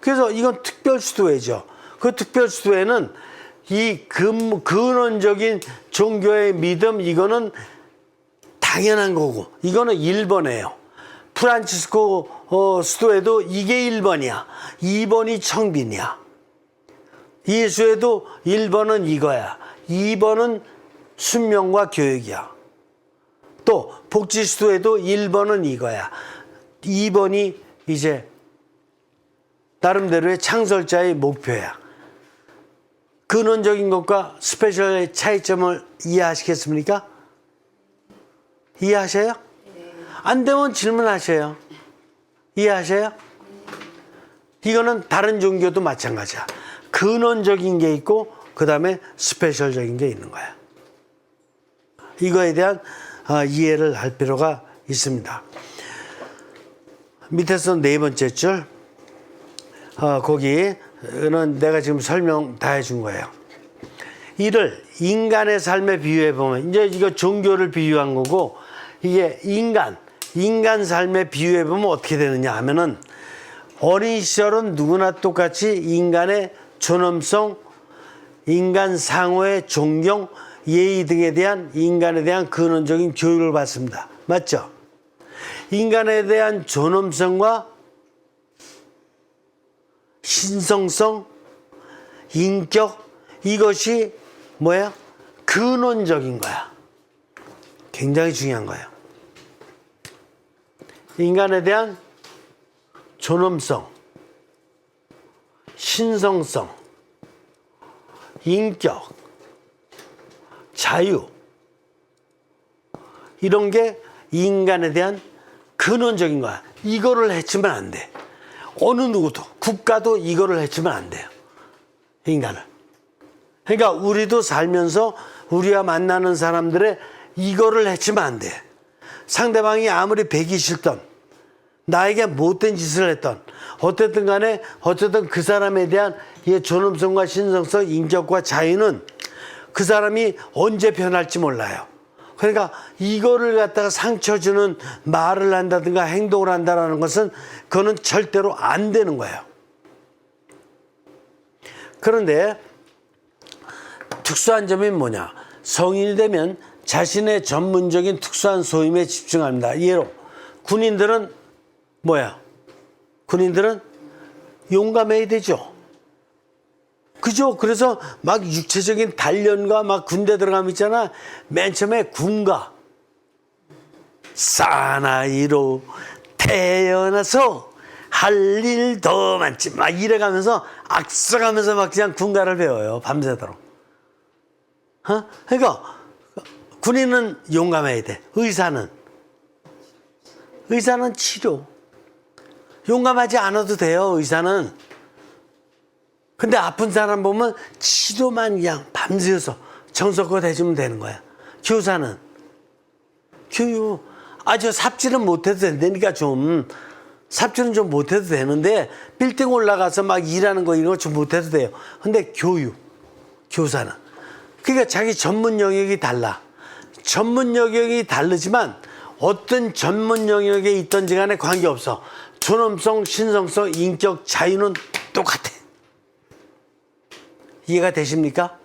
그래서 이건 특별 수도회죠. 그 특별 수도회는 이 근원적인 종교의 믿음, 이거는 당연한 거고, 이거는 1번이에요. 프란치스코 수도에도 이게 1번이야. 2번이 청빈이야. 예수에도 1번은 이거야. 2번은 순명과 교육이야. 또 복지 수도에도 1번은 이거야. 2번이 이제 나름대로의 창설자의 목표야. 근원적인 것과 스페셜의 차이점을 이해하시겠습니까? 이해하셔요? 안 되면 질문하셔요. 이해하셔요? 이거는 다른 종교도 마찬가지야. 근원적인 게 있고 그 다음에 스페셜적인 게 있는 거야. 이거에 대한 이해를 할 필요가 있습니다. 밑에서 4번째 줄, 거기는 내가 지금 설명 다 해준 거예요. 이를 인간의 삶에 비유해 보면, 이제 이거 종교를 비유한 거고, 이게 인간 삶에 비유해 보면 어떻게 되느냐 하면은, 어린 시절은 누구나 똑같이 인간의 존엄성, 인간 상호의 존경, 예의 등에 대한 인간에 대한 근원적인 교육을 받습니다. 맞죠? 인간에 대한 존엄성과 신성성, 인격, 이것이 뭐야? 근원적인 거야. 굉장히 중요한 거예요. 인간에 대한 존엄성, 신성성, 인격, 자유, 이런 게 인간에 대한 근원적인 거야. 이거를 해치면 안 돼. 어느 누구도, 국가도 이거를 해치면 안 돼요. 인간을. 그러니까 우리도 살면서 우리가 만나는 사람들의 이거를 해치면 안 돼. 상대방이 아무리 배기 싫던, 나에게 못된 짓을 했던, 어쨌든 간에 어쨌든 그 사람에 대한 이 존엄성과 신성성, 인격과 자유는 그 사람이 언제 변할지 몰라요. 그러니까 이거를 갖다가 상처 주는 말을 한다든가 행동을 한다는 것은 그거는 절대로 안 되는 거예요. 그런데 특수한 점이 뭐냐? 성인이 되면 자신의 전문적인 특수한 소임에 집중합니다. 예로 군인들은 뭐야? 군인들은 용감해야 되죠. 그죠? 그래서 막 육체적인 단련과 막 군대 들어가면 있잖아. 맨 처음에 군가. 사나이로 태어나서 할 일 더 많지. 막 이래가면서 악써가면서 막 그냥 군가를 배워요. 밤새도록. 그러니까 군인은 용감해야 돼. 의사는 치료. 용감하지 않아도 돼요. 의사는. 근데 아픈 사람 보면 치료만 그냥 밤새서 정성껏 해주면 되는 거야. 교사는 교육. 저 삽질은 못해도 된다니까 좀. 삽질은 좀 못해도 되는데 빌딩 올라가서 막 일하는 거 이런 거 좀 못해도 돼요. 근데 교사는. 그러니까 자기 전문 영역이 달라. 전문 영역이 다르지만 어떤 전문 영역에 있든지 간에 관계없어. 존엄성, 신성성, 인격, 자유는 똑같아. 이해가 되십니까?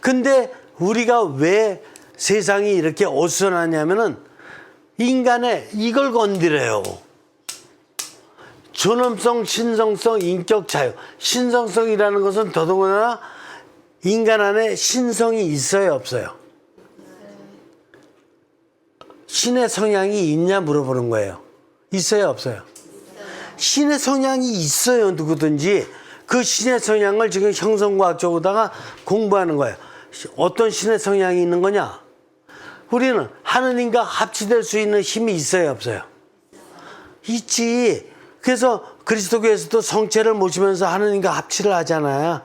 근데 우리가 왜 세상이 이렇게 어수선하냐면은 인간의 이걸 건드려요. 존엄성, 신성성, 인격, 자유. 신성성이라는 것은 더더군다나 인간 안에 신성이 있어요, 없어요? 신의 성향이 있냐 물어보는 거예요. 있어요, 없어요? 신의 성향이 있어요, 누구든지. 그 신의 성향을 지금 형성과학적으로다가 공부하는 거예요. 어떤 신의 성향이 있는 거냐? 우리는 하느님과 합치될 수 있는 힘이 있어요, 없어요? 있지. 그래서 그리스도교에서도 성체를 모시면서 하느님과 합치를 하잖아요.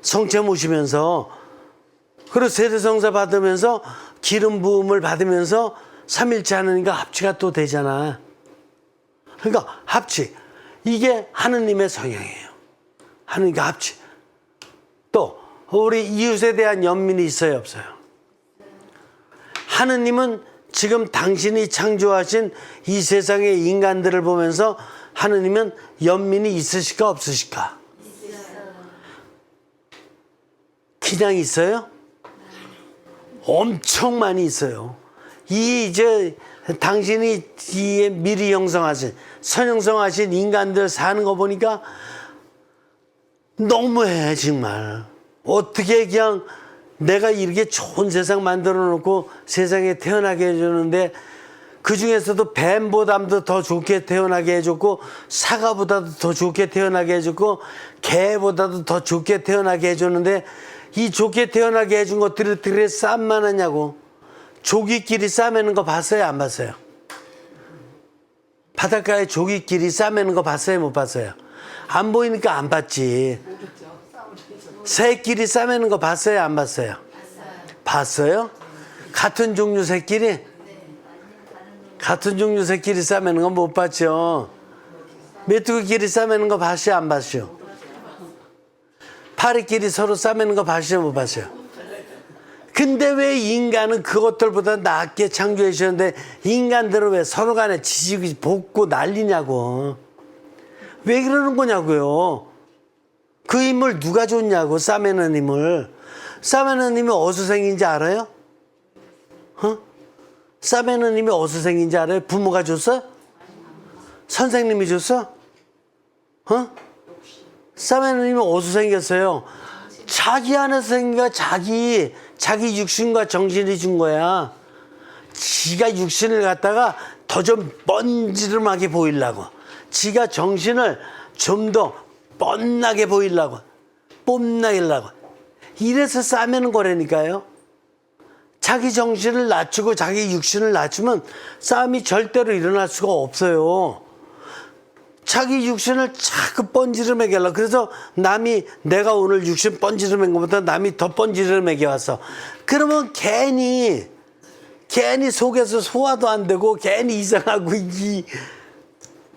성체 모시면서. 그리고 세례성사 받으면서 기름 부음을 받으면서 삼일체 하느님과 합치가 또 되잖아. 그러니까 합치. 이게 하느님의 성향이에요. 하느님과 합치. 또 우리 이웃에 대한 연민이 있어요, 없어요? 하느님은 지금 당신이 창조하신 이 세상의 인간들을 보면서 하느님은 연민이 있으실까 없으실까? 그냥 있어요? 엄청 많이 있어요. 당신이 미리 형성하신, 선형성하신 인간들 사는 거 보니까 너무해, 정말. 어떻게 그냥 내가 이렇게 좋은 세상 만들어 놓고 세상에 태어나게 해주는데 그 중에서도 뱀보다도 더 좋게 태어나게 해줬고 사과보다도 더 좋게 태어나게 해줬고 개보다도 더 좋게 태어나게 해줬는데 이 좋게 태어나게 해준 것들이 어떻게 쌈만 하냐고. 조기끼리 싸매는 거 봤어요, 안 봤어요? 바닷가에 조기끼리 싸매는 거 봤어요, 못 봤어요? 안 보이니까 안 봤지. 새끼리 싸매는 거 봤어요, 안 봤어요? 봤어요? 같은 종류 새끼리? 같은 종류 새끼리 싸매는 거 못 봤죠? 메뚜기끼리 싸매는 거 봤어요, 안 봤어요? 파리끼리 서로 싸매는 거 봤어요, 못 봤어요? 근데 왜 인간은 그것들보다 낫게 창조해 주셨는데 인간들은 왜 서로 간에 지지고 볶고 난리냐고. 왜 그러는 거냐고요. 그 인물 누가 줬냐고. 싸매는 인물. 싸매는 님이 어디서 생긴지 알아요? 싸매는 님이 어디서 생긴지 알아요? 부모가 줬어? 선생님이 줬어? 싸매는 님이 어디서 생겼어요? 자기 안에서 생긴 거야. 자기 육신과 정신이 준 거야. 지가 육신을 갖다가 더 좀 번지름하게 보이려고. 지가 정신을 좀 더 뻔나게 보이려고. 뽐나게 하려고. 이래서 싸매는 거라니까요. 자기 정신을 낮추고 자기 육신을 낮추면 싸움이 절대로 일어날 수가 없어요. 자기 육신을 자꾸 번지르매게 하려고. 그래서 내가 오늘 육신 번지르맨 것보다 남이 더 번지르매게 왔어. 그러면 괜히 속에서 소화도 안 되고 괜히 이상하고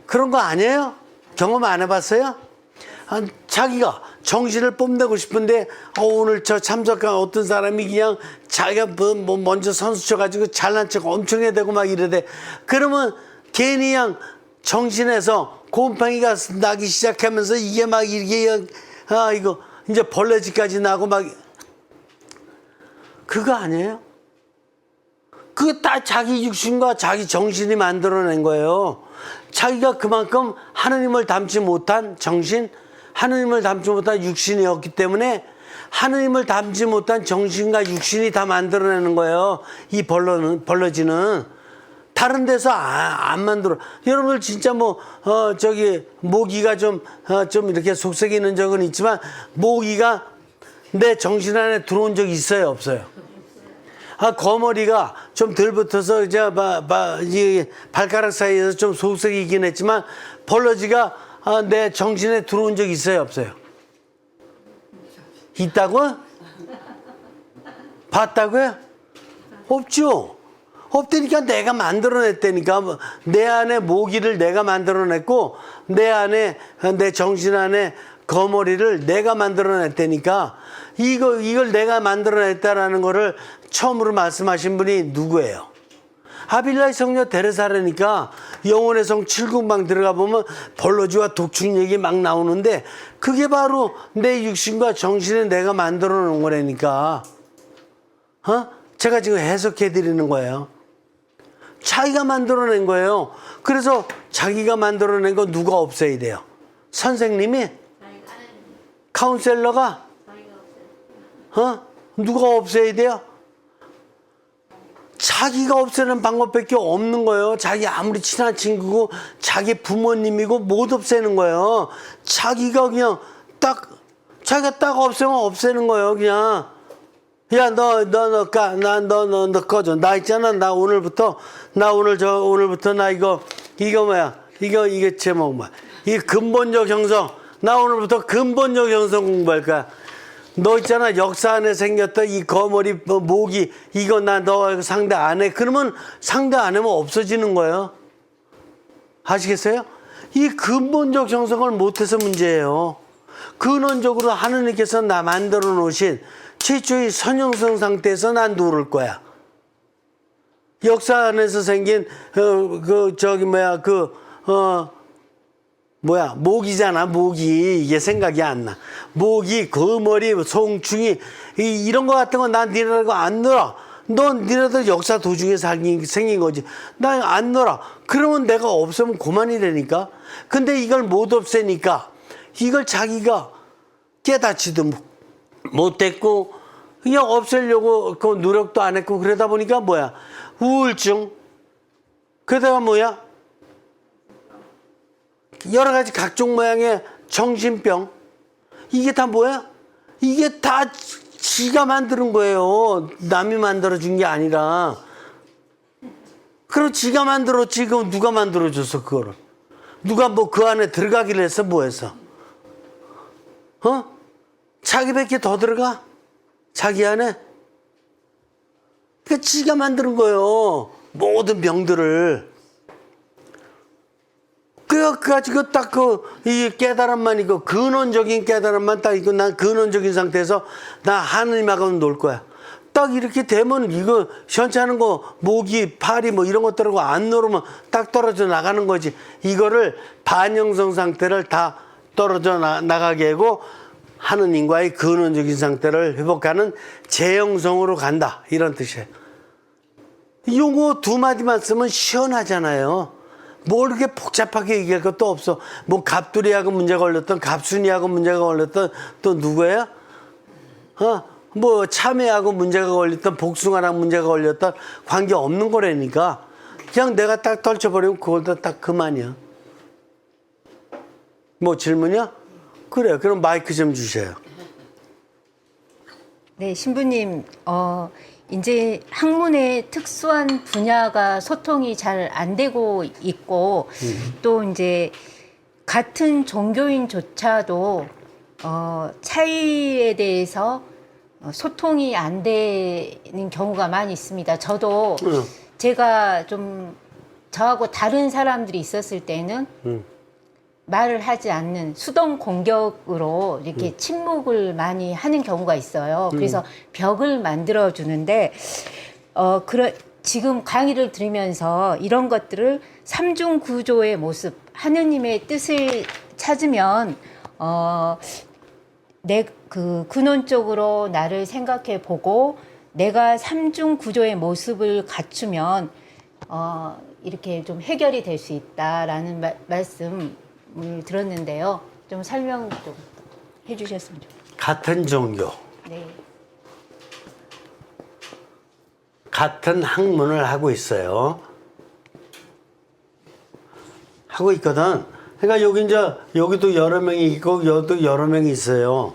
그런 거 아니에요? 경험 안 해봤어요? 자기가 정신을 뽐내고 싶은데 오늘 저 참석한 어떤 사람이 그냥 자기가 뭐 먼저 선수 쳐가지고 잘난 척 엄청 해야 되고 막 이러대. 그러면 괜히 그냥 정신에서 곰팡이가 나기 시작하면서 이게 막 이게 이거 이제 벌레지까지 나고 막 그거 아니에요? 그거 다 자기 육신과 자기 정신이 만들어낸 거예요. 자기가 그만큼 하느님을 닮지 못한 정신, 하느님을 닮지 못한 육신이었기 때문에 하느님을 닮지 못한 정신과 육신이 다 만들어내는 거예요. 이 벌러지는. 다른 데서 안 만들어. 여러분들 진짜 모기가 좀 이렇게 속색이 있는 적은 있지만, 모기가 내 정신 안에 들어온 적이 있어요, 없어요? 거머리가 좀 덜 붙어서 이제 발가락 사이에서 좀 속색이 있긴 했지만, 벌러지가 내 정신에 들어온 적이 있어요, 없어요? 있다고? 봤다고요? 없죠. 없다니까. 내가 만들어냈다니까. 내 안에 모기를 내가 만들어냈고, 내 안에, 내 정신 안에 거머리를 내가 만들어냈다니까. 이걸 내가 만들어냈다라는 거를 처음으로 말씀하신 분이 누구예요? 아빌라의 성녀 데레사라니까. 영혼의 성 7궁방 들어가 보면 벌러지와 독충 얘기 막 나오는데, 그게 바로 내 육신과 정신에 내가 만들어 놓은 거라니까. 제가 지금 해석해 드리는 거예요. 자기가 만들어낸 거예요. 그래서 자기가 만들어낸 거 누가 없애야 돼요? 선생님이? 카운셀러가? 누가 없애야 돼요? 자기가 없애는 방법밖에 없는 거예요. 자기 아무리 친한 친구고 자기 부모님이고 못 없애는 거예요. 자기가 그냥 자기가 딱 없애면 없애는 거예요. 그냥. 야, 너 꺼져. 나 있잖아. 오늘부터 나 이거 제목 뭐야. 이 근본적 형성. 나 오늘부터 근본적 형성 공부할 거야. 너 있잖아. 역사 안에 생겼던 이 거머리, 모기, 이거 너 상대 안 해. 그러면 상대 안 하면 없어지는 거예요. 아시겠어요? 이 근본적 형성을 못해서 문제예요. 근원적으로 하느님께서 나 만들어 놓으신 최초의 선형성 상태에서 난 누를 거야. 역사 안에서 생긴 모기잖아. 모기. 이게 생각이 안 나. 모기, 거머리, 송충이 이런 거 같은 거 난 니네라고 안 놀아. 넌 니네들 역사 도중에 생긴 거지. 난 안 놀아. 그러면 내가 없으면 그만이라니까. 근데 이걸 못 없애니까 이걸 자기가 깨닫지도 못했고 그냥 없애려고 그 노력도 안 했고 그러다 보니까 뭐야? 우울증. 그러다가 뭐야? 여러 가지 각종 모양의 정신병. 이게 다 뭐야? 이게 다 지가 만드는 거예요. 남이 만들어준 게 아니라. 그럼 지가 만들었지. 그럼 누가 만들어줬어, 그거를? 누가 그 안에 들어가기를 했어, 뭐 했어? 자기밖에 더 들어가? 자기 안에? 그러니까 지가 만드는 거예요. 모든 병들을. 그래가지고 딱 이 깨달음만 근원적인 깨달음만 딱 난 근원적인 상태에서 나 하느님하고는 놀 거야. 딱 이렇게 되면 이거 현찮은 거 모기, 파리 이런 것들하고 안 놀으면 딱 떨어져 나가는 거지. 이거를 반영성 상태를 다 떨어져 나가게 하고 하느님과의 근원적인 상태를 회복하는 재영성으로 간다. 이런 뜻이에요. 용어 두 마디만 쓰면 시원하잖아요. 뭘 이렇게 복잡하게 얘기할 것도 없어. 갑두리하고 문제가 걸렸던, 갑순이하고 문제가 걸렸던, 또 누구예요? 참외하고 문제가 걸렸던, 복숭아랑 문제가 걸렸던, 관계 없는 거라니까. 그냥 내가 딱 떨쳐버리면 그걸도 딱 그만이야. 질문이야? 그래, 그럼 마이크 좀 주세요. 네, 신부님, 이제 학문의 특수한 분야가 소통이 잘 안 되고 있고, 또 이제 같은 종교인조차도 차이에 대해서 소통이 안 되는 경우가 많이 있습니다. 저도 제가 좀 저하고 다른 사람들이 있었을 때는 말을 하지 않는 수동 공격으로 이렇게 침묵을 많이 하는 경우가 있어요. 그래서 벽을 만들어 주는데 지금 강의를 들으면서 이런 것들을 삼중 구조의 모습, 하느님의 뜻을 찾으면 내 근원적으로 나를 생각해 보고 내가 삼중 구조의 모습을 갖추면 이렇게 좀 해결이 될 수 있다라는 말씀을 들었는데요. 좀 설명 좀 해주셨으면 좋겠습니다. 같은 종교, 네. 같은 학문을 하고 있어요. 하고 있거든. 그러니까 여기 이제 여기도 여러 명이 있고 여기도 여러 명이 있어요.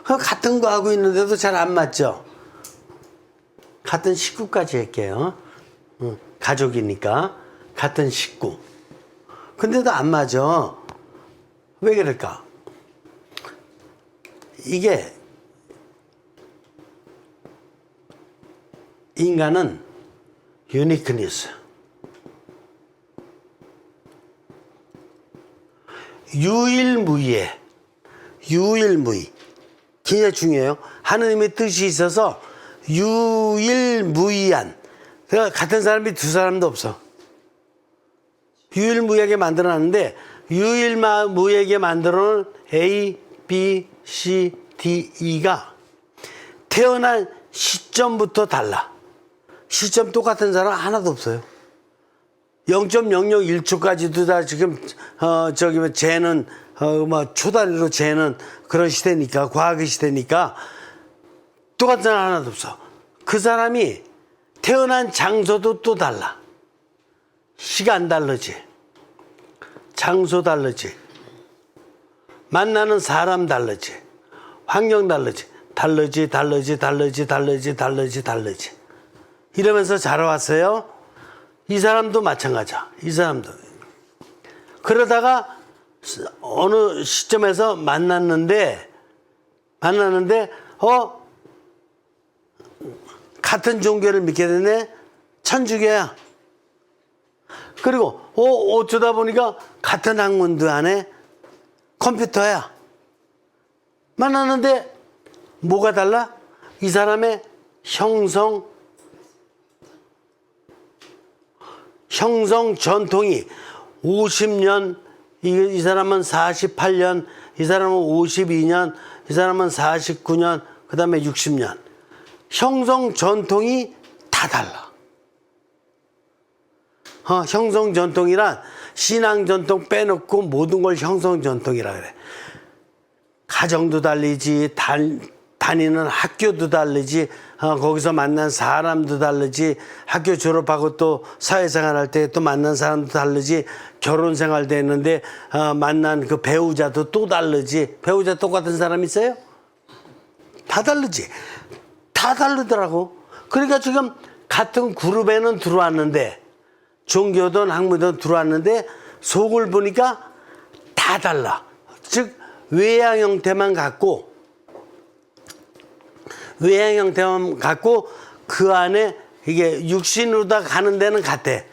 같은 거 하고 있는데도 잘 안 맞죠. 같은 식구까지 할게요. 가족이니까 같은 식구. 근데도 안 맞아. 왜 그럴까? 이게 인간은 유니크니스. 유일무이해. 유일무이. 굉장히 중요해요. 하느님의 뜻이 있어서 유일무이한. 그러니까 같은 사람이 두 사람도 없어. 유일무이하게 만들어놨는데 유일무이하게 만들어놓은 A, B, C, D, E가 태어난 시점부터 달라. 시점 똑같은 사람 하나도 없어요. 0.001초까지도 다 지금 쟤는 초단위로 재는 그런 시대니까, 과학의 시대니까 똑같은 사람 하나도 없어. 그 사람이 태어난 장소도 또 달라. 시간 다르지, 장소 다르지, 만나는 사람 다르지, 환경 다르지, 다르지. 이러면서 자라왔어요. 이 사람도 마찬가지야. 이 사람도. 그러다가 어느 시점에서 만났는데 같은 종교를 믿게 되네. 천주교야. 그리고 어쩌다 보니까 같은 학문도 안 해. 컴퓨터야. 만났는데 뭐가 달라? 이 사람의 형성 전통이 50년, 이 사람은 48년, 이 사람은 52년, 이 사람은 49년, 그 다음에 60년. 형성 전통이 다 달라. 형성 전통이란 신앙 전통 빼놓고 모든 걸 형성 전통이라 그래. 가정도 다르지, 다니는 학교도 다르지, 거기서 만난 사람도 다르지, 학교 졸업하고 또 사회생활 할 때 또 만난 사람도 다르지, 결혼 생활도 했는데 만난 그 배우자도 또 다르지. 배우자 똑같은 사람 있어요? 다 다르지. 다 다르더라고. 그러니까 지금 같은 그룹에는 들어왔는데, 종교든 학문이든 들어왔는데 속을 보니까 다 달라. 즉 외양 형태만 갖고 그 안에 이게 육신으로 다 가는 데는 같아.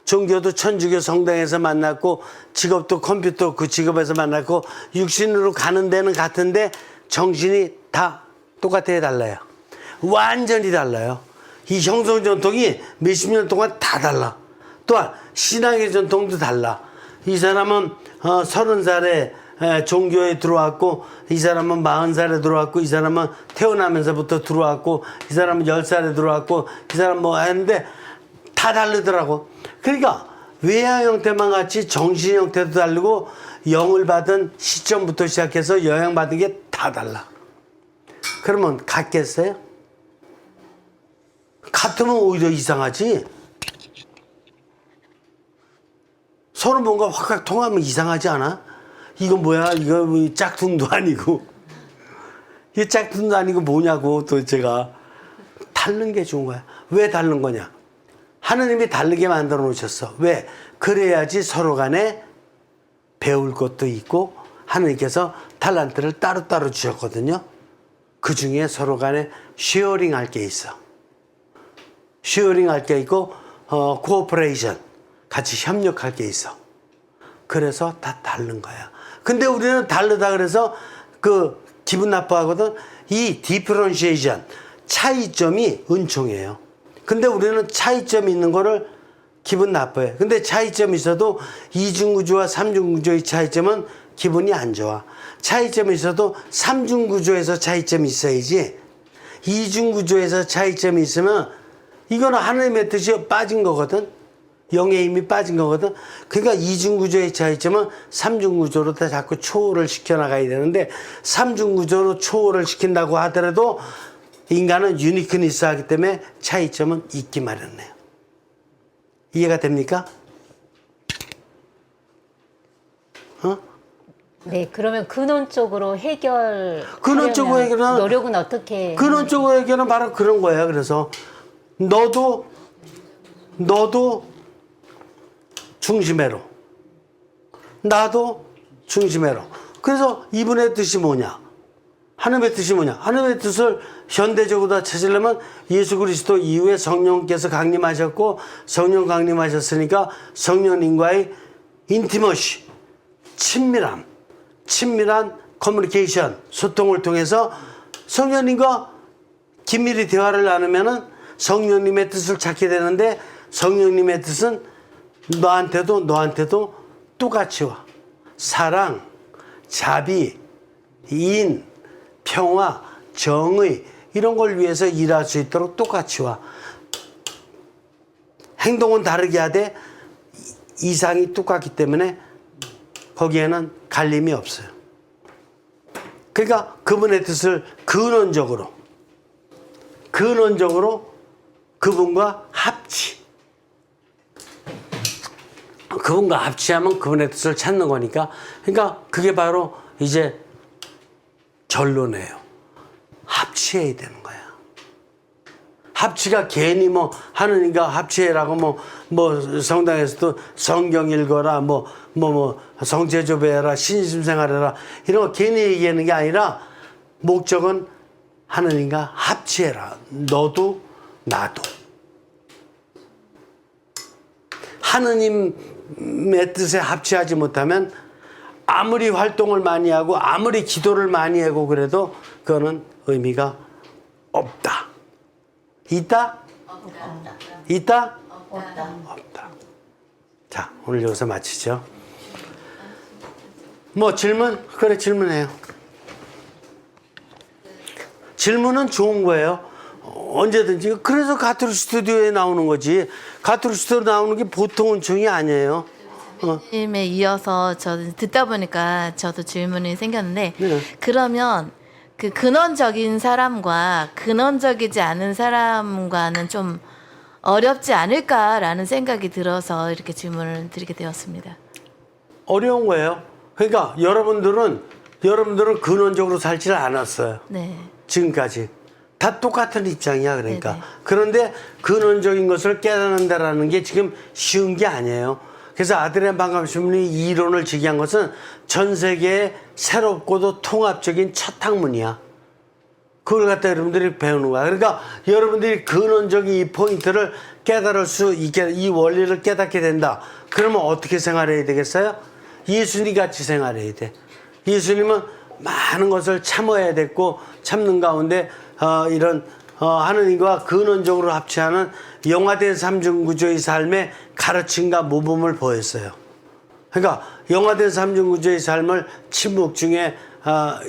종교도 천주교 성당에서 만났고, 직업도 컴퓨터 그 직업에서 만났고, 육신으로 가는 데는 같은데 정신이 다 똑같아. 달라요. 완전히 달라요. 이 형성 전통이 몇십 년 동안 다 달라. 또한 신앙의 전통도 달라. 이 사람은 30살에 종교에 들어왔고, 이 사람은 40살에 들어왔고, 이 사람은 태어나면서부터 들어왔고, 이 사람은 10살에 들어왔고, 이 사람은 뭐 했는데 다 다르더라고. 그러니까 외양 형태만 같이 정신 형태도 다르고, 영을 받은 시점부터 시작해서 영향받은 게 다 달라. 그러면 같겠어요? 같으면 오히려 이상하지. 서로 뭔가 확 통하면 이상하지 않아? 이건 뭐야? 이거 뭐 짝퉁도 아니고. 이게 짝퉁도 아니고 뭐냐고 도대체가. 다른 게 좋은 거야. 왜 다른 거냐? 하느님이 다르게 만들어 놓으셨어. 왜? 그래야지 서로 간에 배울 것도 있고, 하느님께서 탤런트를 따로따로 주셨거든요. 그 중에 서로 간에 쉐어링 할 게 있어. 쉐어링 할 게 있고, 코오퍼레이션. 같이 협력할 게 있어. 그래서 다 다른 거야. 근데 우리는 다르다 그래서 그 기분 나빠하거든. 이 디퍼런시에이션, 차이점이 은총이에요. 근데 우리는 차이점이 있는 거를 기분 나빠해. 근데 차이점이 있어도 이중구조와 삼중구조의 차이점은 기분이 안 좋아. 차이점이 있어도 삼중구조에서 차이점이 있어야지. 이중 구조에서 차이점이 있으면 이거는 하나님의 뜻이 빠진 거거든. 영의 힘이 빠진 거거든. 그러니까 이중 구조의 차이점은 삼중 구조로 다 자꾸 초월을 시켜나가야 되는데 삼중 구조로 초월을 시킨다고 하더라도 인간은 유니크니스 하기 때문에 차이점은 있기 마련해요. 이해가 됩니까? 네, 그러면 근원적으로 근원적으로 해결은 노력은 어떻게? 근원적으로 해결은 바로 그런 거예요. 그래서 너도 중심해로, 나도 중심해로. 그래서 이분의 뜻이 뭐냐? 하나님의 뜻이 뭐냐? 하나님의 뜻을 현대적으로 다 찾으려면 예수 그리스도 이후에 성령께서 강림하셨고 성령 강림하셨으니까 성령님과의 인티머시, 친밀한 커뮤니케이션, 소통을 통해서 성령님과 긴밀히 대화를 나누면은 성령님의 뜻을 찾게 되는데 성령님의 뜻은 너한테도 똑같이 와. 사랑, 자비, 인, 평화, 정의 이런 걸 위해서 일할 수 있도록 똑같이 와. 행동은 다르게 하되 이상이 똑같기 때문에 거기에는 갈림이 없어요. 그러니까 그분의 뜻을 근원적으로 그분과 합치하면 그분의 뜻을 찾는 거니까. 그러니까 그게 바로 이제 결론이에요. 합치해야 되는 거야. 합치가 괜히 뭐 하느님과 합치해라고 뭐 성당에서도 성경 읽어라 뭐 성제조배해라 신심생활해라 이런 거 괜히 얘기하는 게 아니라 목적은 하느님과 합치해라. 너도 나도. 하느님의 뜻에 합치하지 못하면 아무리 활동을 많이 하고 아무리 기도를 많이 하고 그래도 그거는 의미가 없다. 있다? 없다. 있다? 없다. 없다. 자, 오늘 여기서 마치죠. 뭐 질문? 그래, 질문해요. 질문은 좋은 거예요. 언제든지. 그래서 가톨릭 스튜디오에 나오는 거지. 가톨릭 스튜디오 나오는 게 보통 은총이 아니에요. 질문에 이어서 저는 듣다 보니까 저도 질문이 생겼는데 네. 그러면 그 근원적인 사람과 근원적이지 않은 사람과는 좀 어렵지 않을까라는 생각이 들어서 이렇게 질문을 드리게 되었습니다. 어려운 거예요. 그러니까 여러분들은 근원적으로 살지를 않았어요. 네. 지금까지. 다 똑같은 입장이야, 그러니까. 네네. 그런데 근원적인 것을 깨닫는다라는 게 지금 쉬운 게 아니에요. 그래서 아드리안 반갑신문이 이 이론을 제기한 것은 전 세계의 새롭고도 통합적인 첫 학문이야. 그걸 갖다 여러분들이 배우는 거야. 그러니까 여러분들이 근원적인 이 포인트를 깨달을 수 있게, 이 원리를 깨닫게 된다. 그러면 어떻게 생활해야 되겠어요? 예수님 같이 생활해야 돼. 예수님은 많은 것을 참아야 됐고, 참는 가운데 이런 하느님과 근원적으로 합치하는 영화된 삼중구조의 삶의 가르침과 모범을 보였어요. 그러니까 영화된 삼중구조의 삶을 침묵 중에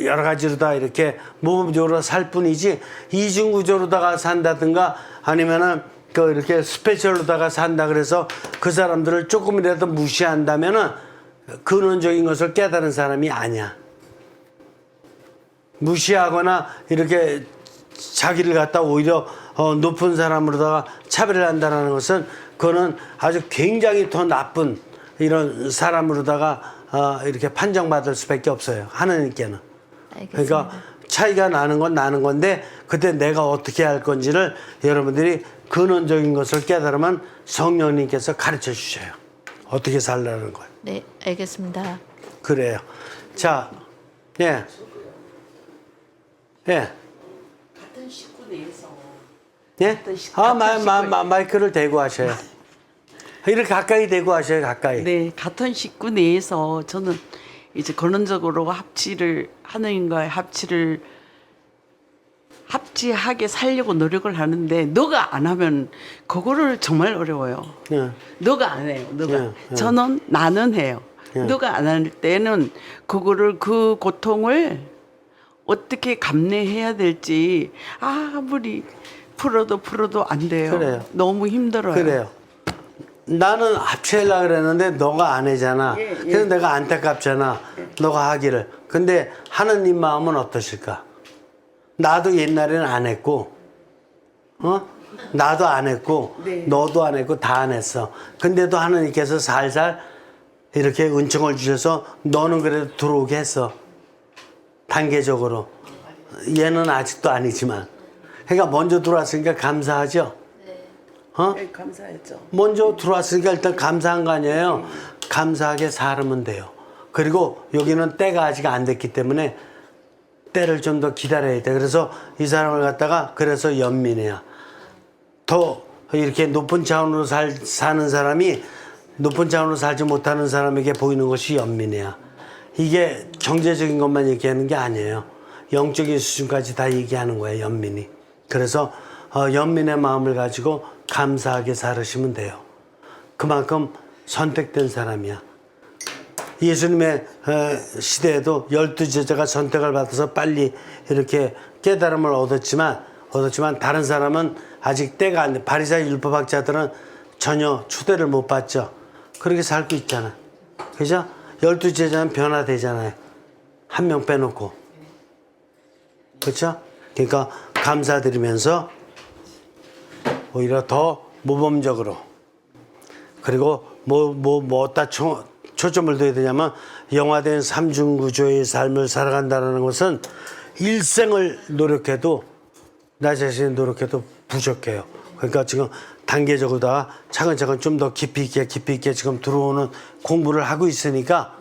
여러 가지로 다 이렇게 모범적으로 살 뿐이지 이중구조로다가 산다든가 아니면은 그 이렇게 스페셜로다가 산다 그래서 그 사람들을 조금이라도 무시한다면은 근원적인 것을 깨달은 사람이 아니야. 무시하거나 이렇게 자기를 갖다 오히려 높은 사람으로다가 차별을 한다는 것은 그거는 아주 굉장히 더 나쁜 이런 사람으로다가 이렇게 판정받을 수밖에 없어요. 하나님께는. 알겠습니다. 그러니까 차이가 나는 건 나는 건데 그때 내가 어떻게 할 건지를 여러분들이 근원적인 것을 깨달으면 성령님께서 가르쳐 주셔요. 어떻게 살라는 걸. 네, 알겠습니다. 그래요. 자, 예. 예. 같은 식구 내에서 예? 같은 식- 아, 같은 마이크를 대고 하셔요. 이렇게 가까이 대고 하셔요, 가까이. 네, 같은 식구 내에서 저는 이제 근원적으로 하느님과의 합치하게 살려고 노력을 하는데 너가 안 하면 그거를 정말 어려워요. 예. 너가 안 해요. 너가. 예. 나는 해요. 예. 너가 안 할 때는 그 고통을 어떻게 감내해야 될지 아무리 풀어도 안 돼요. 그래요. 너무 힘들어요. 그래요. 나는 합치려고 그랬는데 너가 안 해잖아. 예, 예. 그래서 내가 안타깝잖아. 너가 하기를. 근데 하느님 마음은 어떠실까? 나도 옛날에는 안 했고, 나도 안 했고, 네. 너도 안 했고, 다 안 했어. 근데도 하느님께서 살살 이렇게 은총을 주셔서 너는 그래도 들어오게 했어. 단계적으로. 얘는 아직도 아니지만. 그러니까 먼저 들어왔으니까 감사하죠? 네, 감사했죠. 먼저 들어왔으니까 일단 감사한 거 아니에요? 감사하게 살면 돼요. 그리고 여기는 때가 아직 안 됐기 때문에 때를 좀 더 기다려야 돼. 그래서 이 사람을 갖다가 그래서 연민이야. 더 이렇게 높은 차원으로 사는 사람이 높은 차원으로 살지 못하는 사람에게 보이는 것이 연민이야. 이게 경제적인 것만 얘기하는 게 아니에요. 영적인 수준까지 다 얘기하는 거예요, 연민이. 그래서 연민의 마음을 가지고 감사하게 살으시면 돼요. 그만큼 선택된 사람이야. 예수님의 시대에도 12제자가 선택을 받아서 빨리 이렇게 깨달음을 얻었지만 다른 사람은 아직 때가 안 돼. 바리새인 율법학자들은 전혀 초대를 못 받죠. 그렇게 살고 있잖아. 그죠? 12제자는 변화되잖아요. 한 명 빼놓고. 그렇죠? 그러니까 감사드리면서 오히려 더 모범적으로, 그리고 어디다 초점을 둬야 되냐면, 영화된 삼중구조의 삶을 살아간다는 것은 일생을 노력해도, 나 자신이 노력해도 부족해요. 그러니까 지금 단계적으로 다 차근차근 좀 더 깊이 있게 지금 들어오는 공부를 하고 있으니까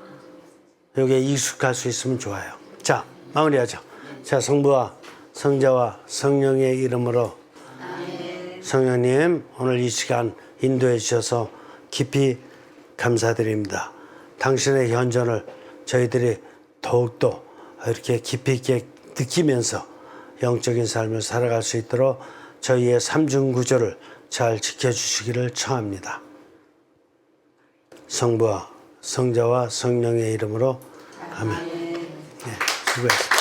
여기에 익숙할 수 있으면 좋아요. 자, 마무리하죠. 자, 성부와 성자와 성령의 이름으로. 성령님, 오늘 이 시간 인도해 주셔서 깊이 감사드립니다. 당신의 현존을 저희들이 더욱더 이렇게 깊이 있게 느끼면서 영적인 삶을 살아갈 수 있도록 저희의 삼중구조를 잘 지켜주시기를 청합니다. 성부와 성자와 성령의 이름으로 아멘. 네, 수고했습니다.